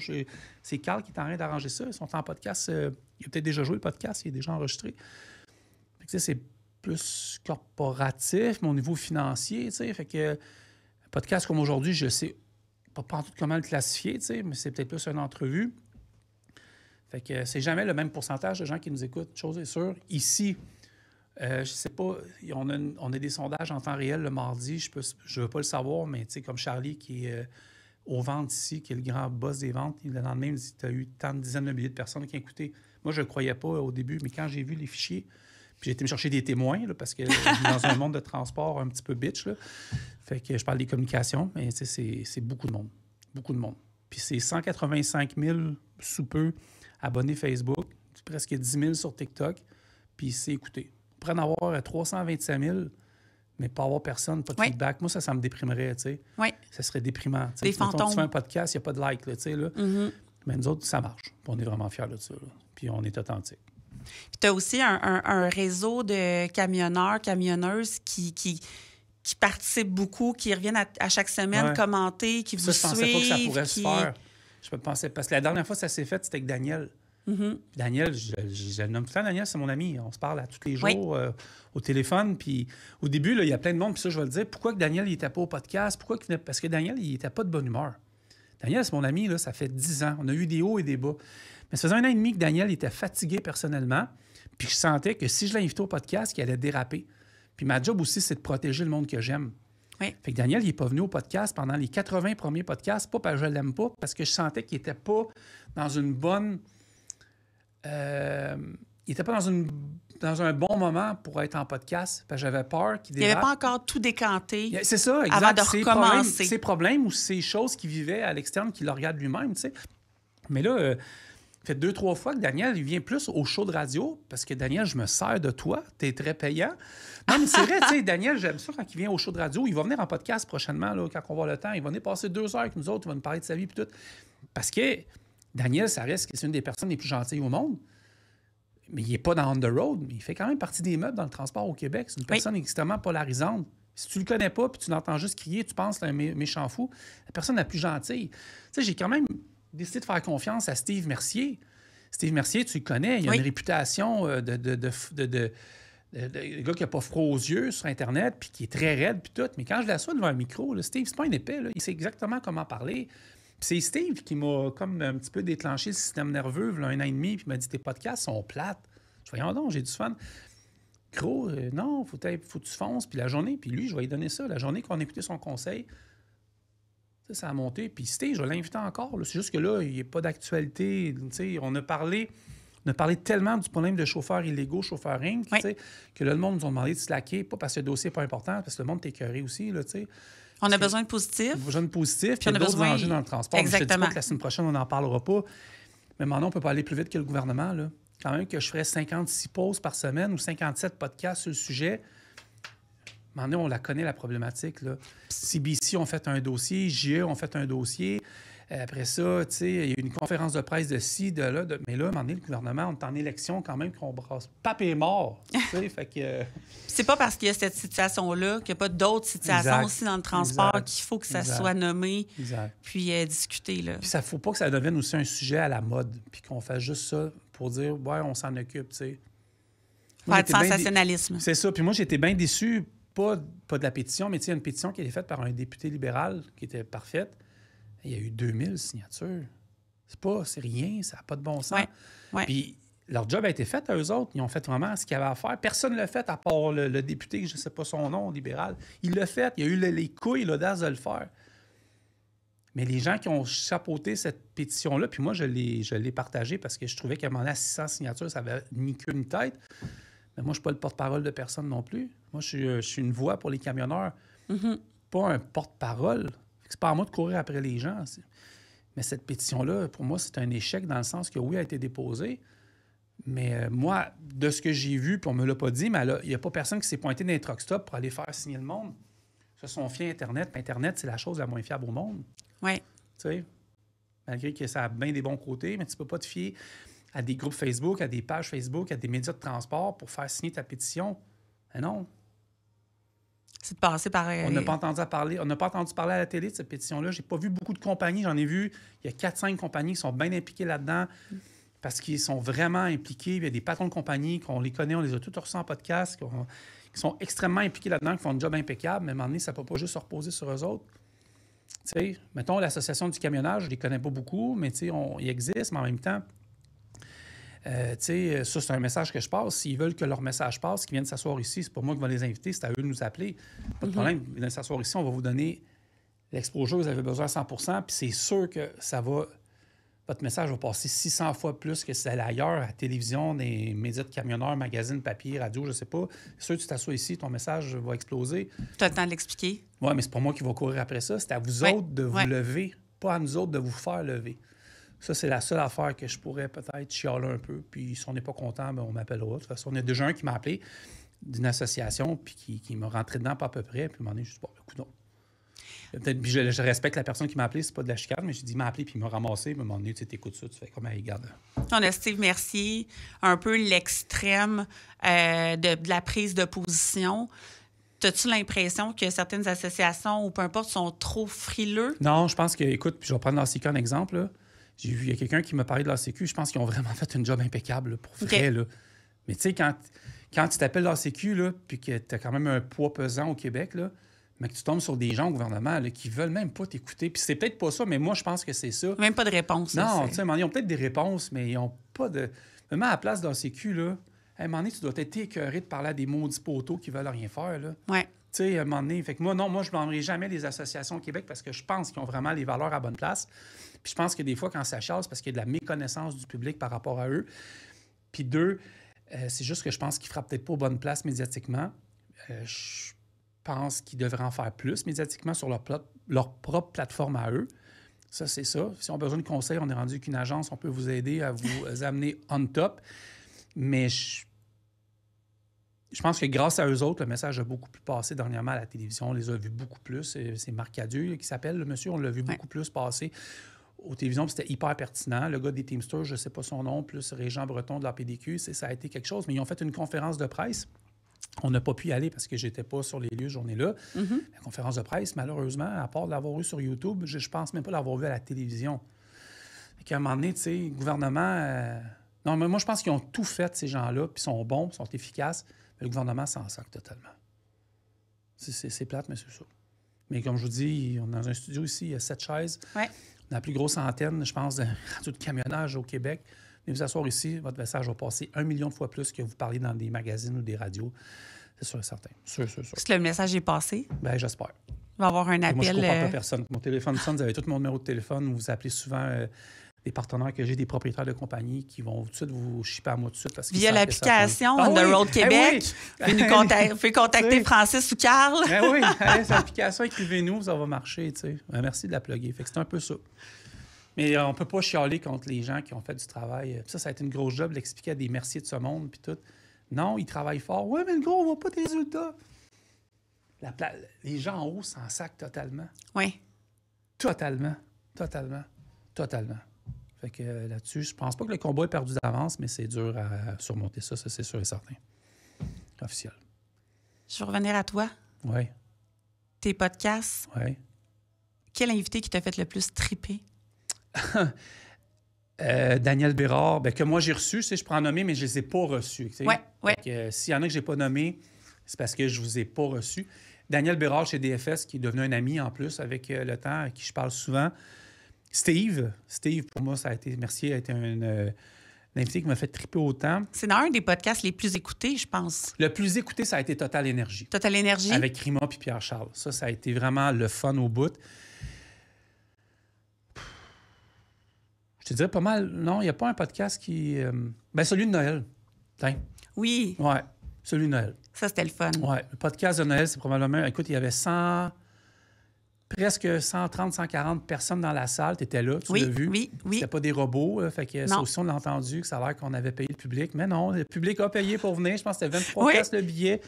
C'est Carl qui est en train d'arranger ça. Ils sont en podcast. Il a peut-être déjà joué le podcast, il est déjà enregistré. Fait que, c'est plus corporatif, mais au niveau financier, tu sais. Fait que un podcast comme aujourd'hui, je sais pas tout comment le classifier, tu sais, mais c'est peut-être plus une entrevue. Fait que c'est jamais le même pourcentage de gens qui nous écoutent, chose est sûre. Ici, je sais pas, on a des sondages en temps réel le mardi, je veux pas le savoir, mais tu sais, comme Charlie qui est aux ventes ici, qui est le grand boss des ventes, le lendemain, il me dit « Tu as eu tant de dizaines de milliers de personnes qui ont écouté. » Moi, je ne croyais pas au début, mais quand j'ai vu les fichiers, puis j'ai été me chercher des témoins, là, parce que dans un monde de transport un petit peu bitch, là, fait que je parle des communications, mais c'est beaucoup de monde. Beaucoup de monde. Puis c'est 185 000 sous peu abonnés Facebook, presque 10 000 sur TikTok, puis c'est écouté. pourrais en avoir 325 000, mais pas avoir personne, pas de feedback. Moi, ça me déprimerait, tu sais. Oui. Ça serait déprimant. Des fantômes. Tu fais un podcast, il n'y a pas de like, tu sais, là. Mais nous autres, ça marche. Puis on est vraiment fiers de ça, là. Puis on est authentique. Puis tu as aussi un réseau de camionneurs, camionneuses qui participent beaucoup, qui reviennent à chaque semaine commenter, qui vous suivent. Je pensais pas que ça pourrait se faire. Je pensais, parce que la dernière fois que ça s'est fait, c'était avec Daniel. Daniel, je le nomme tout le temps, Daniel, c'est mon ami. On se parle à tous les jours au téléphone. Puis au début, là, il y a plein de monde, puis ça, je vais le dire. Pourquoi que Daniel n'était pas au podcast? Parce que Daniel, il n'était pas de bonne humeur. Daniel, c'est mon ami, là, ça fait 10 ans. On a eu des hauts et des bas. Mais ça faisait 1 an et demi que Daniel était fatigué personnellement. Puis je sentais que si je l'invitais au podcast, qu'il allait déraper. Puis ma job aussi, c'est de protéger le monde que j'aime. Oui. Fait que Daniel, il n'est pas venu au podcast pendant les 80 premiers podcasts, pas parce que je l'aime pas, parce que je sentais qu'il n'était pas dans une bonne... il n'était pas dans un bon moment pour être en podcast, parce que j'avais peur qu'il dérape. Il n'avait pas encore tout décanté. C'est ça, exact. Avant de recommencer. Ses problèmes ou ses choses qu'il vivait à l'externe, qu'il le regarde lui-même, tu sais. Mais là... Ça fait 2-3 fois que Daniel, il vient plus au show de radio, parce que Daniel, je me sers de toi, t'es très payant. Non, mais c'est vrai, tu sais, Daniel, j'aime ça quand il vient au show de radio. Il va venir en podcast prochainement, là, quand on va avoir le temps. Il va venir passer 2 heures avec nous autres, il va nous parler de sa vie et tout. Parce que Daniel, ça reste que c'est une des personnes les plus gentilles au monde. Mais il n'est pas dans On the Road, mais il fait quand même partie des meubles dans le transport au Québec. C'est une personne extrêmement polarisante. Si tu le connais pas puis tu l'entends juste crier, tu penses que c'est un méchant fou, la personne la plus gentille. Tu sais, j'ai quand même décidé de faire confiance à Steve Mercier. Steve Mercier, tu le connais, il a une réputation de gars qui n'a pas froid aux yeux sur Internet, puis qui est très raide, puis tout. Mais quand je l'assois devant un micro, là, Steve, c'est pas un épais, là, il sait exactement comment parler. Puis c'est Steve qui m'a comme un petit peu déclenché le système nerveux il y a 1 an et demi, puis il m'a dit « Tes podcasts sont plates. » Je dis « Voyons donc, j'ai du fun. » Gros, non, faut que tu fonces. Puis la journée, puis lui, je vais lui donner ça. La journée qu'on a écouté son conseil, ça a monté. Puis Steve, je vais l'inviter encore. C'est juste que là, il n'y a pas d'actualité. On a parlé tellement du problème de chauffeurs illégaux, chauffeuring, que là, le monde nous a demandé de slacker, pas parce que le dossier n'est pas important, parce que le monde est écœuré aussi. Là, on a besoin de positif. On a besoin de positif, puis il y a d'autres enjeux dans le transport. Exactement. Je te dis pas que la semaine prochaine, on n'en parlera pas. Mais maintenant, on ne peut pas aller plus vite que le gouvernement. Là. Quand même que je ferais 56 pauses par semaine ou 57 podcasts sur le sujet... Maintenant, on la connaît, la problématique. Là. CBC ont fait un dossier, JE ont fait un dossier. Après ça, tu sais, il y a eu une conférence de presse de ci, de là. Mais là, à un moment donné, le gouvernement, on est en élection quand même, qu'on brasse. Pape est mort, tu sais, fait que... C'est pas parce qu'il y a cette situation-là qu'il n'y a pas d'autres situations aussi dans le transport qu'il faut que ça soit nommé, puis discuté. Là. Puis ça ne faut pas que ça devienne aussi un sujet à la mode, puis qu'on fasse juste ça pour dire, ouais, on s'en occupe, tu sais. Pas de sensationnalisme. C'est ça. Puis moi, j'étais bien déçu. Pas de la pétition, mais il y a une pétition qui a été faite par un député libéral qui était parfaite. Il y a eu 2000 signatures. C'est rien, ça n'a pas de bon sens. Puis leur job a été fait à eux autres. Ils ont fait vraiment ce qu'il y avait à faire. Personne ne l'a fait à part le député, je ne sais pas son nom, libéral. Il l'a fait. Il a eu les couilles et l'audace de le faire. Mais les gens qui ont chapeauté cette pétition-là, puis moi, je l'ai partagée parce que je trouvais qu'à un moment donné, à 600 signatures, ça n'avait ni queue ni tête. Mais moi, je ne suis pas le porte-parole de personne non plus. Moi, je suis une voix pour les camionneurs, pas un porte-parole. C'est pas à moi de courir après les gens. Mais cette pétition-là, pour moi, c'est un échec dans le sens que, oui, elle a été déposée, mais moi, de ce que j'ai vu, puis on ne me l'a pas dit, mais il n'y a pas personne qui s'est pointé dans les truck stops pour aller faire signer le monde. Ça, sont fiers Internet. Puis Internet, c'est la chose la moins fiable au monde. Oui. Tu sais, malgré que ça a bien des bons côtés, mais tu ne peux pas te fier à des groupes Facebook, à des pages Facebook, à des médias de transport pour faire signer ta pétition. Mais non. C'est de passer par... On n'a pas entendu parler à la télé de cette pétition-là. J'ai pas vu beaucoup de compagnies. J'en ai vu, il y a 4-5 compagnies qui sont bien impliquées là-dedans parce qu'ils sont vraiment impliqués. Il y a des patrons de compagnies qu'on les connaît, on les a tous reçus en podcast, qui sont extrêmement impliqués là-dedans, qui font un job impeccable. Mais à un moment donné, ça ne peut pas juste se reposer sur eux autres. Tu sais, mettons, l'Association du camionnage, je ne les connais pas beaucoup, mais tu sais, ils existent, mais en même temps... ça, c'est un message que je passe. S'ils veulent que leur message passe, qu'ils viennent s'asseoir ici, c'est pas moi qui vais les inviter, c'est à eux de nous appeler. Pas de problème, ils viennent s'asseoir ici, on va vous donner l'exposure que vous avez besoin à 100%, puis c'est sûr que votre message va passer 600 fois plus que si c'est ailleurs, à la télévision, des médias de camionneurs, magazines, papier, radio, je sais pas. C'est sûr que tu t'assois ici, ton message va exploser. Tu as le temps de l'expliquer. Oui, mais c'est pas moi qui va courir après ça. C'est à vous autres de vous lever, pas à nous autres de vous faire lever. Ça, c'est la seule affaire que je pourrais peut-être chialer un peu. Puis si on n'est pas content, bien, on m'appellera. De toute façon, il y a déjà un qui m'a appelé. d'une association, puis qui m'a rentré dedans pas à peu près. Puis à un moment donné, je suis dit, bon, écoute, non. Peut-être, puis je respecte la personne qui m'a appelé, c'est pas de la chicane, mais j'ai dit, il m'a appelé, puis il m'a ramassé. Puis à un moment donné, tu écoutes ça, tu fais comme, hey, regarde. On a Steve Mercier, un peu l'extrême de la prise de position. As-tu l'impression que certaines associations, ou peu importe, sont trop frileux? Non, je pense que, écoute, puis je vais prendre l'ACQ en exemple, là. J'ai vu, il y a quelqu'un qui m'a parlé de l'ACQ, je pense qu'ils ont vraiment fait une job impeccable, là, pour vrai, là. Mais tu sais, quand tu t'appelles l'ACQ, là, puis que tu as quand même un poids pesant au Québec, là, mais que tu tombes sur des gens au gouvernement là, qui veulent même pas t'écouter, puis c'est peut-être pas ça, mais moi, je pense que c'est ça. Même pas de réponse. Non, tu sais, ils ont peut-être des réponses, mais ils n'ont pas de... Vraiment, à la place de l'ACQ, là, à un moment donné, tu dois être écœuré de parler à des maudits poteaux qui veulent rien faire, là. Ouais. Tu sais, à un moment donné, fait que moi, non, moi, je ne blâmerai jamais les associations au Québec parce que je pense qu'ils ont vraiment les valeurs à bonne place. Puis je pense que des fois, quand ça chasse, parce qu'il y a de la méconnaissance du public par rapport à eux. Puis deux, c'est juste que je pense qu'ils ne frappent peut-être pas aux bonnes places médiatiquement. Je pense qu'ils devraient en faire plus médiatiquement sur leur propre plateforme à eux. Ça, c'est ça. Si on a besoin de conseils, on est rendu qu'une agence, on peut vous aider à vous amener on top. Mais je pense que grâce à eux autres, le message a beaucoup plus passé dernièrement à la télévision. On les a vus beaucoup plus. C'est Marc Cadieux qui s'appelle, le monsieur. On l'a vu beaucoup plus passer aux télévisions. C'était hyper pertinent. Le gars des Teamsters, je ne sais pas son nom, plus Régent Breton de la PDQ, ça a été quelque chose. Mais ils ont fait une conférence de presse. On n'a pas pu y aller parce que je n'étais pas sur les lieux journée-là. Mm-hmm. La conférence de presse, malheureusement, à part l'avoir eu sur YouTube, je ne pense même pas l'avoir vu à la télévision. Et qu'à un moment donné, tu sais, le gouvernement... Non, mais moi, je pense qu'ils ont tout fait, ces gens-là, puis ils sont bons, ils sont efficaces. Mais le gouvernement s'en sac totalement. C'est plate, mais c'est ça. Mais comme je vous dis, on est dans un studio ici, il y a 7 chaises. Ouais. On a la plus grosse antenne, je pense, de radio de camionnage au Québec. Venez vous asseoir ici, votre message va passer 1 million de fois plus que vous parlez dans des magazines ou des radios. C'est sûr et certain. Sûr. Est-ce que le message est passé? Bien, j'espère. Il va y avoir un appel. Moi, je ne comprends pas personne. Mon téléphone sonne, vous avez tout mon numéro de téléphone. Vous appelez souvent des partenaires que j'ai, des propriétaires de compagnie qui vont tout de suite vous shipper à moi tout de suite. Parce via l'application On the Road Québec. Vous pouvez contacter Francis ou Carl. Ben oui, allez, cette application, écrivez-nous, ça va marcher. Merci de la plugger. Fait que c'est un peu ça. Mais on ne peut pas chialer contre les gens qui ont fait du travail. Ça a été une grosse job d'expliquer à des merciers de ce monde. Puis tout. Non, ils travaillent fort. Oui, mais le gros, on ne voit pas tes résultats. Les gens en haut s'en sacent totalement. Oui. Totalement. Fait que là-dessus, je pense pas que le combat est perdu d'avance, mais c'est dur à surmonter ça c'est sûr et certain. Officiel. Je vais revenir à toi. Oui. Tes podcasts. Oui. Quel invité qui t'a fait le plus triper? Daniel Bérard, que moi j'ai reçu, je pourrais en nommer, mais je ne les ai pas reçus. Oui. S'il y en a que je n'ai pas nommé, c'est parce que je ne vous ai pas reçus. Daniel Bérard chez DFS, qui est devenu un ami en plus avec le temps, à qui je parle souvent. Steve, pour moi, Mercier a été un invité qui m'a fait triper autant. C'est dans un des podcasts les plus écoutés, je pense. Le plus écouté, ça a été Total Énergie. Total Énergie? Avec Rima et Pierre-Charles. Ça a été vraiment le fun au bout. Je te dirais pas mal. Non, il n'y a pas un podcast qui... celui de Noël. Tiens. Oui. Oui, celui de Noël. Ça, c'était le fun. Oui, le podcast de Noël, c'est probablement... Écoute, il y avait presque 130, 140 personnes dans la salle. Tu étais là, tu l'as vu. Oui. C'était pas des robots. Fait que ça aussi, on l'a entendu, que ça a l'air qu'on avait payé le public. Mais non, le public a payé pour venir. Je pense que c'était 23 piastres le billet.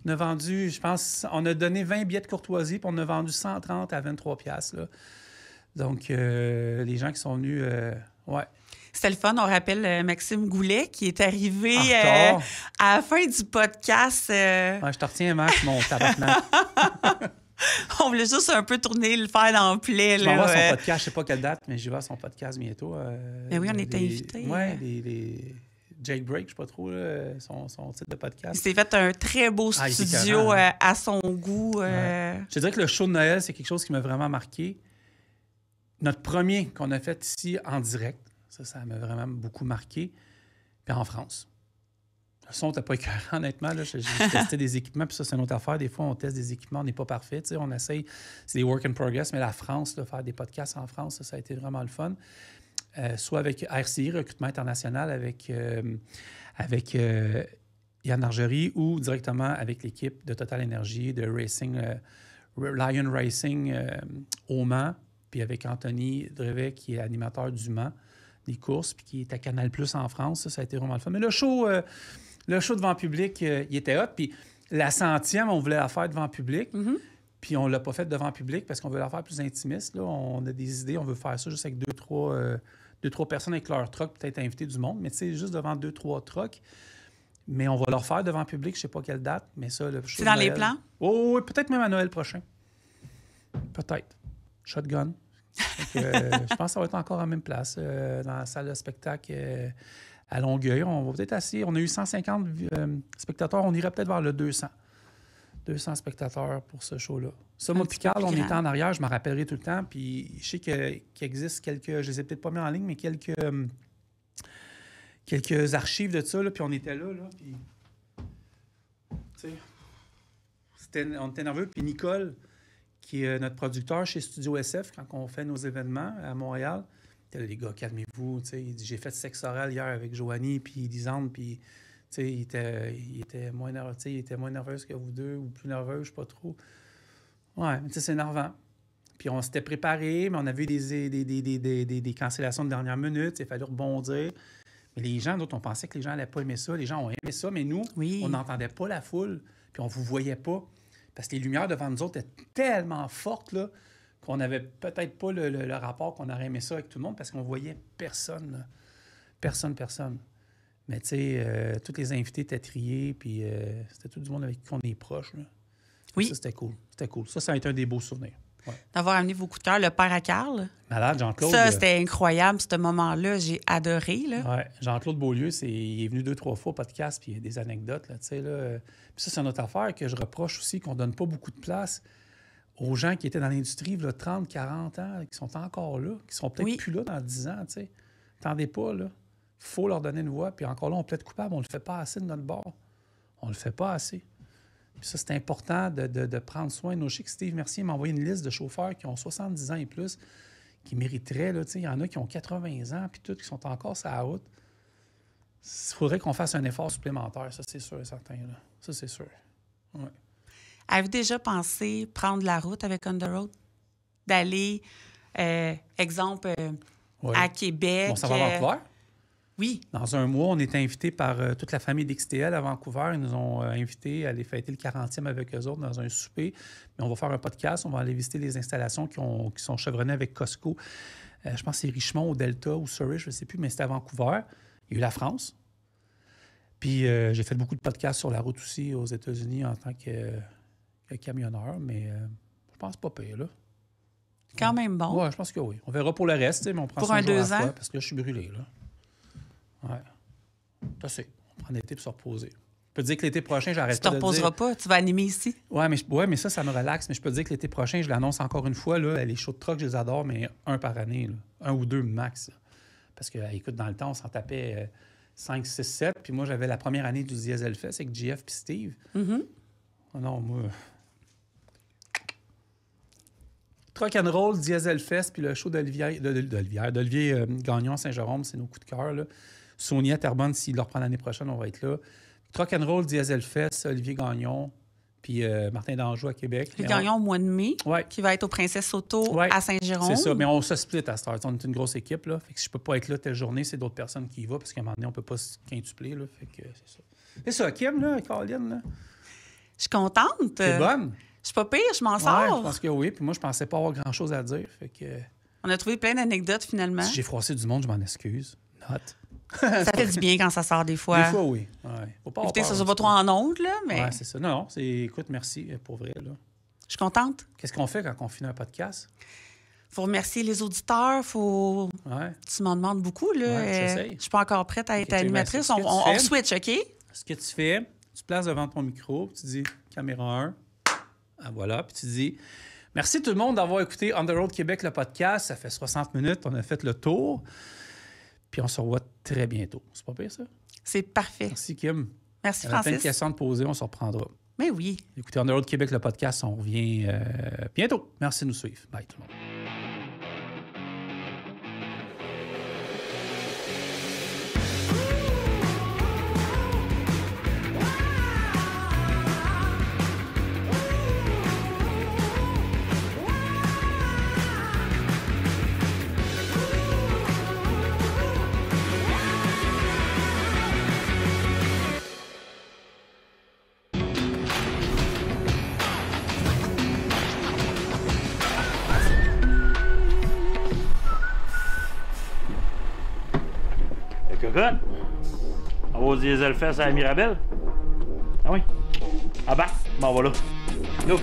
On a vendu, je pense, on a donné 20 billets de courtoisie, puis on a vendu 130 à 23 piastres, là. Donc, les gens qui sont venus, C'était le fun. On rappelle Maxime Goulet qui est arrivé à la fin du podcast. Je te retiens, Max, mon tabarnak. On voulait juste un peu tourner, le faire dans le plaid. Je vais voir son podcast, je ne sais pas quelle date, mais je vais voir son podcast bientôt. Mais oui, on était invités. Oui, les Jake Break, je ne sais pas trop son titre de podcast. Il s'est fait un très beau studio à son goût. Je te dirais que le show de Noël, c'est quelque chose qui m'a vraiment marqué. Notre premier qu'on a fait ici en direct, ça m'a vraiment beaucoup marqué. Puis en France. Le son n'était pas écœurant, honnêtement. J'ai testé des équipements, puis ça, c'est une autre affaire. Des fois, on teste des équipements, on n'est pas parfait. On essaye, c'est des work in progress, mais la France, faire des podcasts en France, ça a été vraiment le fun. Soit avec RCI, Recrutement International, avec Yann Argerie, ou directement avec l'équipe de Total Énergie, de Racing, Lion Racing au Mans, puis avec Anthony Drevet, qui est animateur du Mans, des courses, puis qui est à Canal+ en France. Ça a été vraiment le fun. Mais le show Le show devant public, il était hot. Puis la 100e, on voulait la faire devant public. Puis on l'a pas fait devant public parce qu'on veut la faire plus intimiste. Là. On a des idées, on veut faire ça juste avec 2-3 personnes avec leur truck, peut-être inviter du monde. Mais tu sais, juste devant 2-3 trucks. Mais on va le refaire devant public, je sais pas quelle date. Mais ça, le show c'est dans les plans? Oh, oui, peut-être même à Noël prochain. Peut-être. Shotgun. Je pense que ça va être encore à la même place, dans la salle de spectacle à Longueuil. On va peut-être assis. On a eu 150 spectateurs. On irait peut-être vers le 200. 200 spectateurs pour ce show-là. Ça, moi, puis Carl, on était en arrière, je m'en rappellerai tout le temps. Puis je sais qu'il existe quelques... Je les ai peut-être pas mis en ligne, mais quelques archives de ça. Là, puis on était là. Puis, tu sais, on était nerveux. Puis Nicole, qui est notre producteur chez Studio SF, quand on fait nos événements à Montréal, il dit, les gars, calmez-vous. Il dit, j'ai fait sexe oral hier avec Joanie puis Lisande, puis il était moins nerveux que vous deux, ou plus nerveux, je sais pas trop. Ouais, mais c'est énervant. Puis on s'était préparé, mais on avait eu des cancellations de dernière minute, il fallait rebondir. Mais les gens, d'autres, on pensait que les gens n'allaient pas aimer ça. Les gens ont aimé ça, mais nous, on n'entendait pas la foule, puis on ne vous voyait pas. Parce que les lumières devant nous autres étaient tellement fortes là, qu'on n'avait peut-être pas le rapport qu'on aurait aimé ça avec tout le monde parce qu'on voyait personne. Là. Personne. Mais tu sais, tous les invités étaient triés, puis c'était tout du monde avec qui on est proche. Là. Oui. Ça, c'était cool. Ça a été un des beaux souvenirs. Ouais. D'avoir amené vos coups de cœur, le père à Carl. Malade, Jean-Claude. Ça, c'était incroyable, ce moment-là. J'ai adoré. Oui, Jean-Claude Beaulieu, il est venu 2-3 fois au podcast, puis il y a des anecdotes. Là. Puis ça, c'est une autre affaire que je reproche aussi, qu'on ne donne pas beaucoup de place aux gens qui étaient dans l'industrie, là, 30, 40 ans, qui sont encore là, qui seront peut-être plus là dans 10 ans. Attendez pas, là. Il faut leur donner une voix. Puis encore là, on peut être coupable, on ne le fait pas assez de notre bord. On ne le fait pas assez. Puis ça, c'est important de prendre soin de nos chics. Steve Mercier m'a envoyé une liste de chauffeurs qui ont 70 ans et plus, qui mériteraient. Il y en a qui ont 80 ans, puis tout, qui sont encore sur la route. Il faudrait qu'on fasse un effort supplémentaire, ça, c'est sûr et certain. Là. Ça, c'est sûr. Ouais. Avez-vous déjà pensé prendre la route avec On The Road? D'aller, exemple, à Québec? On s'en va à Vancouver? Oui. Dans un mois, on est invité par toute la famille d'XTL à Vancouver. Ils nous ont invités à aller fêter le 40e avec eux autres dans un souper. Mais on va faire un podcast. On va aller visiter les installations qui sont chevronnées avec Costco. Je pense que c'est Richmond, au Delta ou Surrey, je ne sais plus, mais c'était à Vancouver. Il y a eu la France. Puis j'ai fait beaucoup de podcasts sur la route aussi aux États-Unis en tant que camionneur, mais je pense pas pire, là. Quand même bon. Oui, je pense que oui. On verra pour le reste, mais on prend pour ça un 2 jour à la ans. fois, parce que là, je suis brûlé, là. Oui. C'est assez. On prend l'été pour se reposer. Je peux te dire que l'été prochain, j'arrête pas de dire... Tu te reposeras pas, tu vas animer ici. Oui, mais ça me relaxe. Mais je peux te dire que l'été prochain, je l'annonce encore une fois, là, les shows de truck, je les adore, mais un par année, là. 1 ou 2 max. Là. Parce que, écoute, dans le temps, on s'en tapait 5, 6, 7. Puis moi, j'avais la première année du Diesel Fest avec JF puis Steve. Oh non, moi... Truck and Roll, Diesel Fest, puis le show d'Olivier Gagnon à Saint-Jérôme, c'est nos coups de cœur. Là. Sonia Terrebonne, s'il le reprend l'année prochaine, on va être là. Truck and Roll, Diesel Fest, Olivier Gagnon, puis Martin Danjou à Québec. Olivier Gagnon au mois de mai, qui va être au Princesse Auto à Saint-Jérôme. C'est ça, mais on se split à Star. On est une grosse équipe, là. Fait que si je peux pas être là telle journée, c'est d'autres personnes qui y vont, parce qu'à un moment donné, on peut pas se quintupler, là. Fait que c'est ça. C'est ça, Kim, là, Caroline, là. Je suis contente. T'es bonne? Je suis pas pire, je m'en sors. Je pense que oui. Puis moi, je pensais pas avoir grand-chose à dire. Fait que... On a trouvé plein d'anecdotes, finalement. Si j'ai froissé du monde, je m'en excuse. Ça fait du bien quand ça sort des fois. Des fois, oui. Ouais. Faut pas écoutez, ça ne va pas trop en ondes, là, mais... Oui, c'est ça. Non, écoute, merci pour vrai, là. Je suis contente. Qu'est-ce qu'on fait quand on finit un podcast? Faut remercier les auditeurs. Tu m'en demandes beaucoup, là. J'essaye. Je suis pas encore prête à être animatrice. On switch, OK? Ce que tu fais, tu te places devant ton micro, tu dis « Caméra 1 ». Ah, voilà, puis tu dis « Merci tout le monde d'avoir écouté On The Road Québec, le podcast. Ça fait 60 minutes, on a fait le tour. Puis on se revoit très bientôt. C'est pas pire, ça? C'est parfait. Merci, Kim. Merci, Francis. Francis. Plein de questions à te poser, on se reprendra. Mais oui. Écoutez On The Road Québec, le podcast, on revient bientôt. Merci de nous suivre. Bye, tout le monde. prête? On va au Diesel Fest à la Mirabelle? Ah oui? Ah bah, bon, voilà. Go!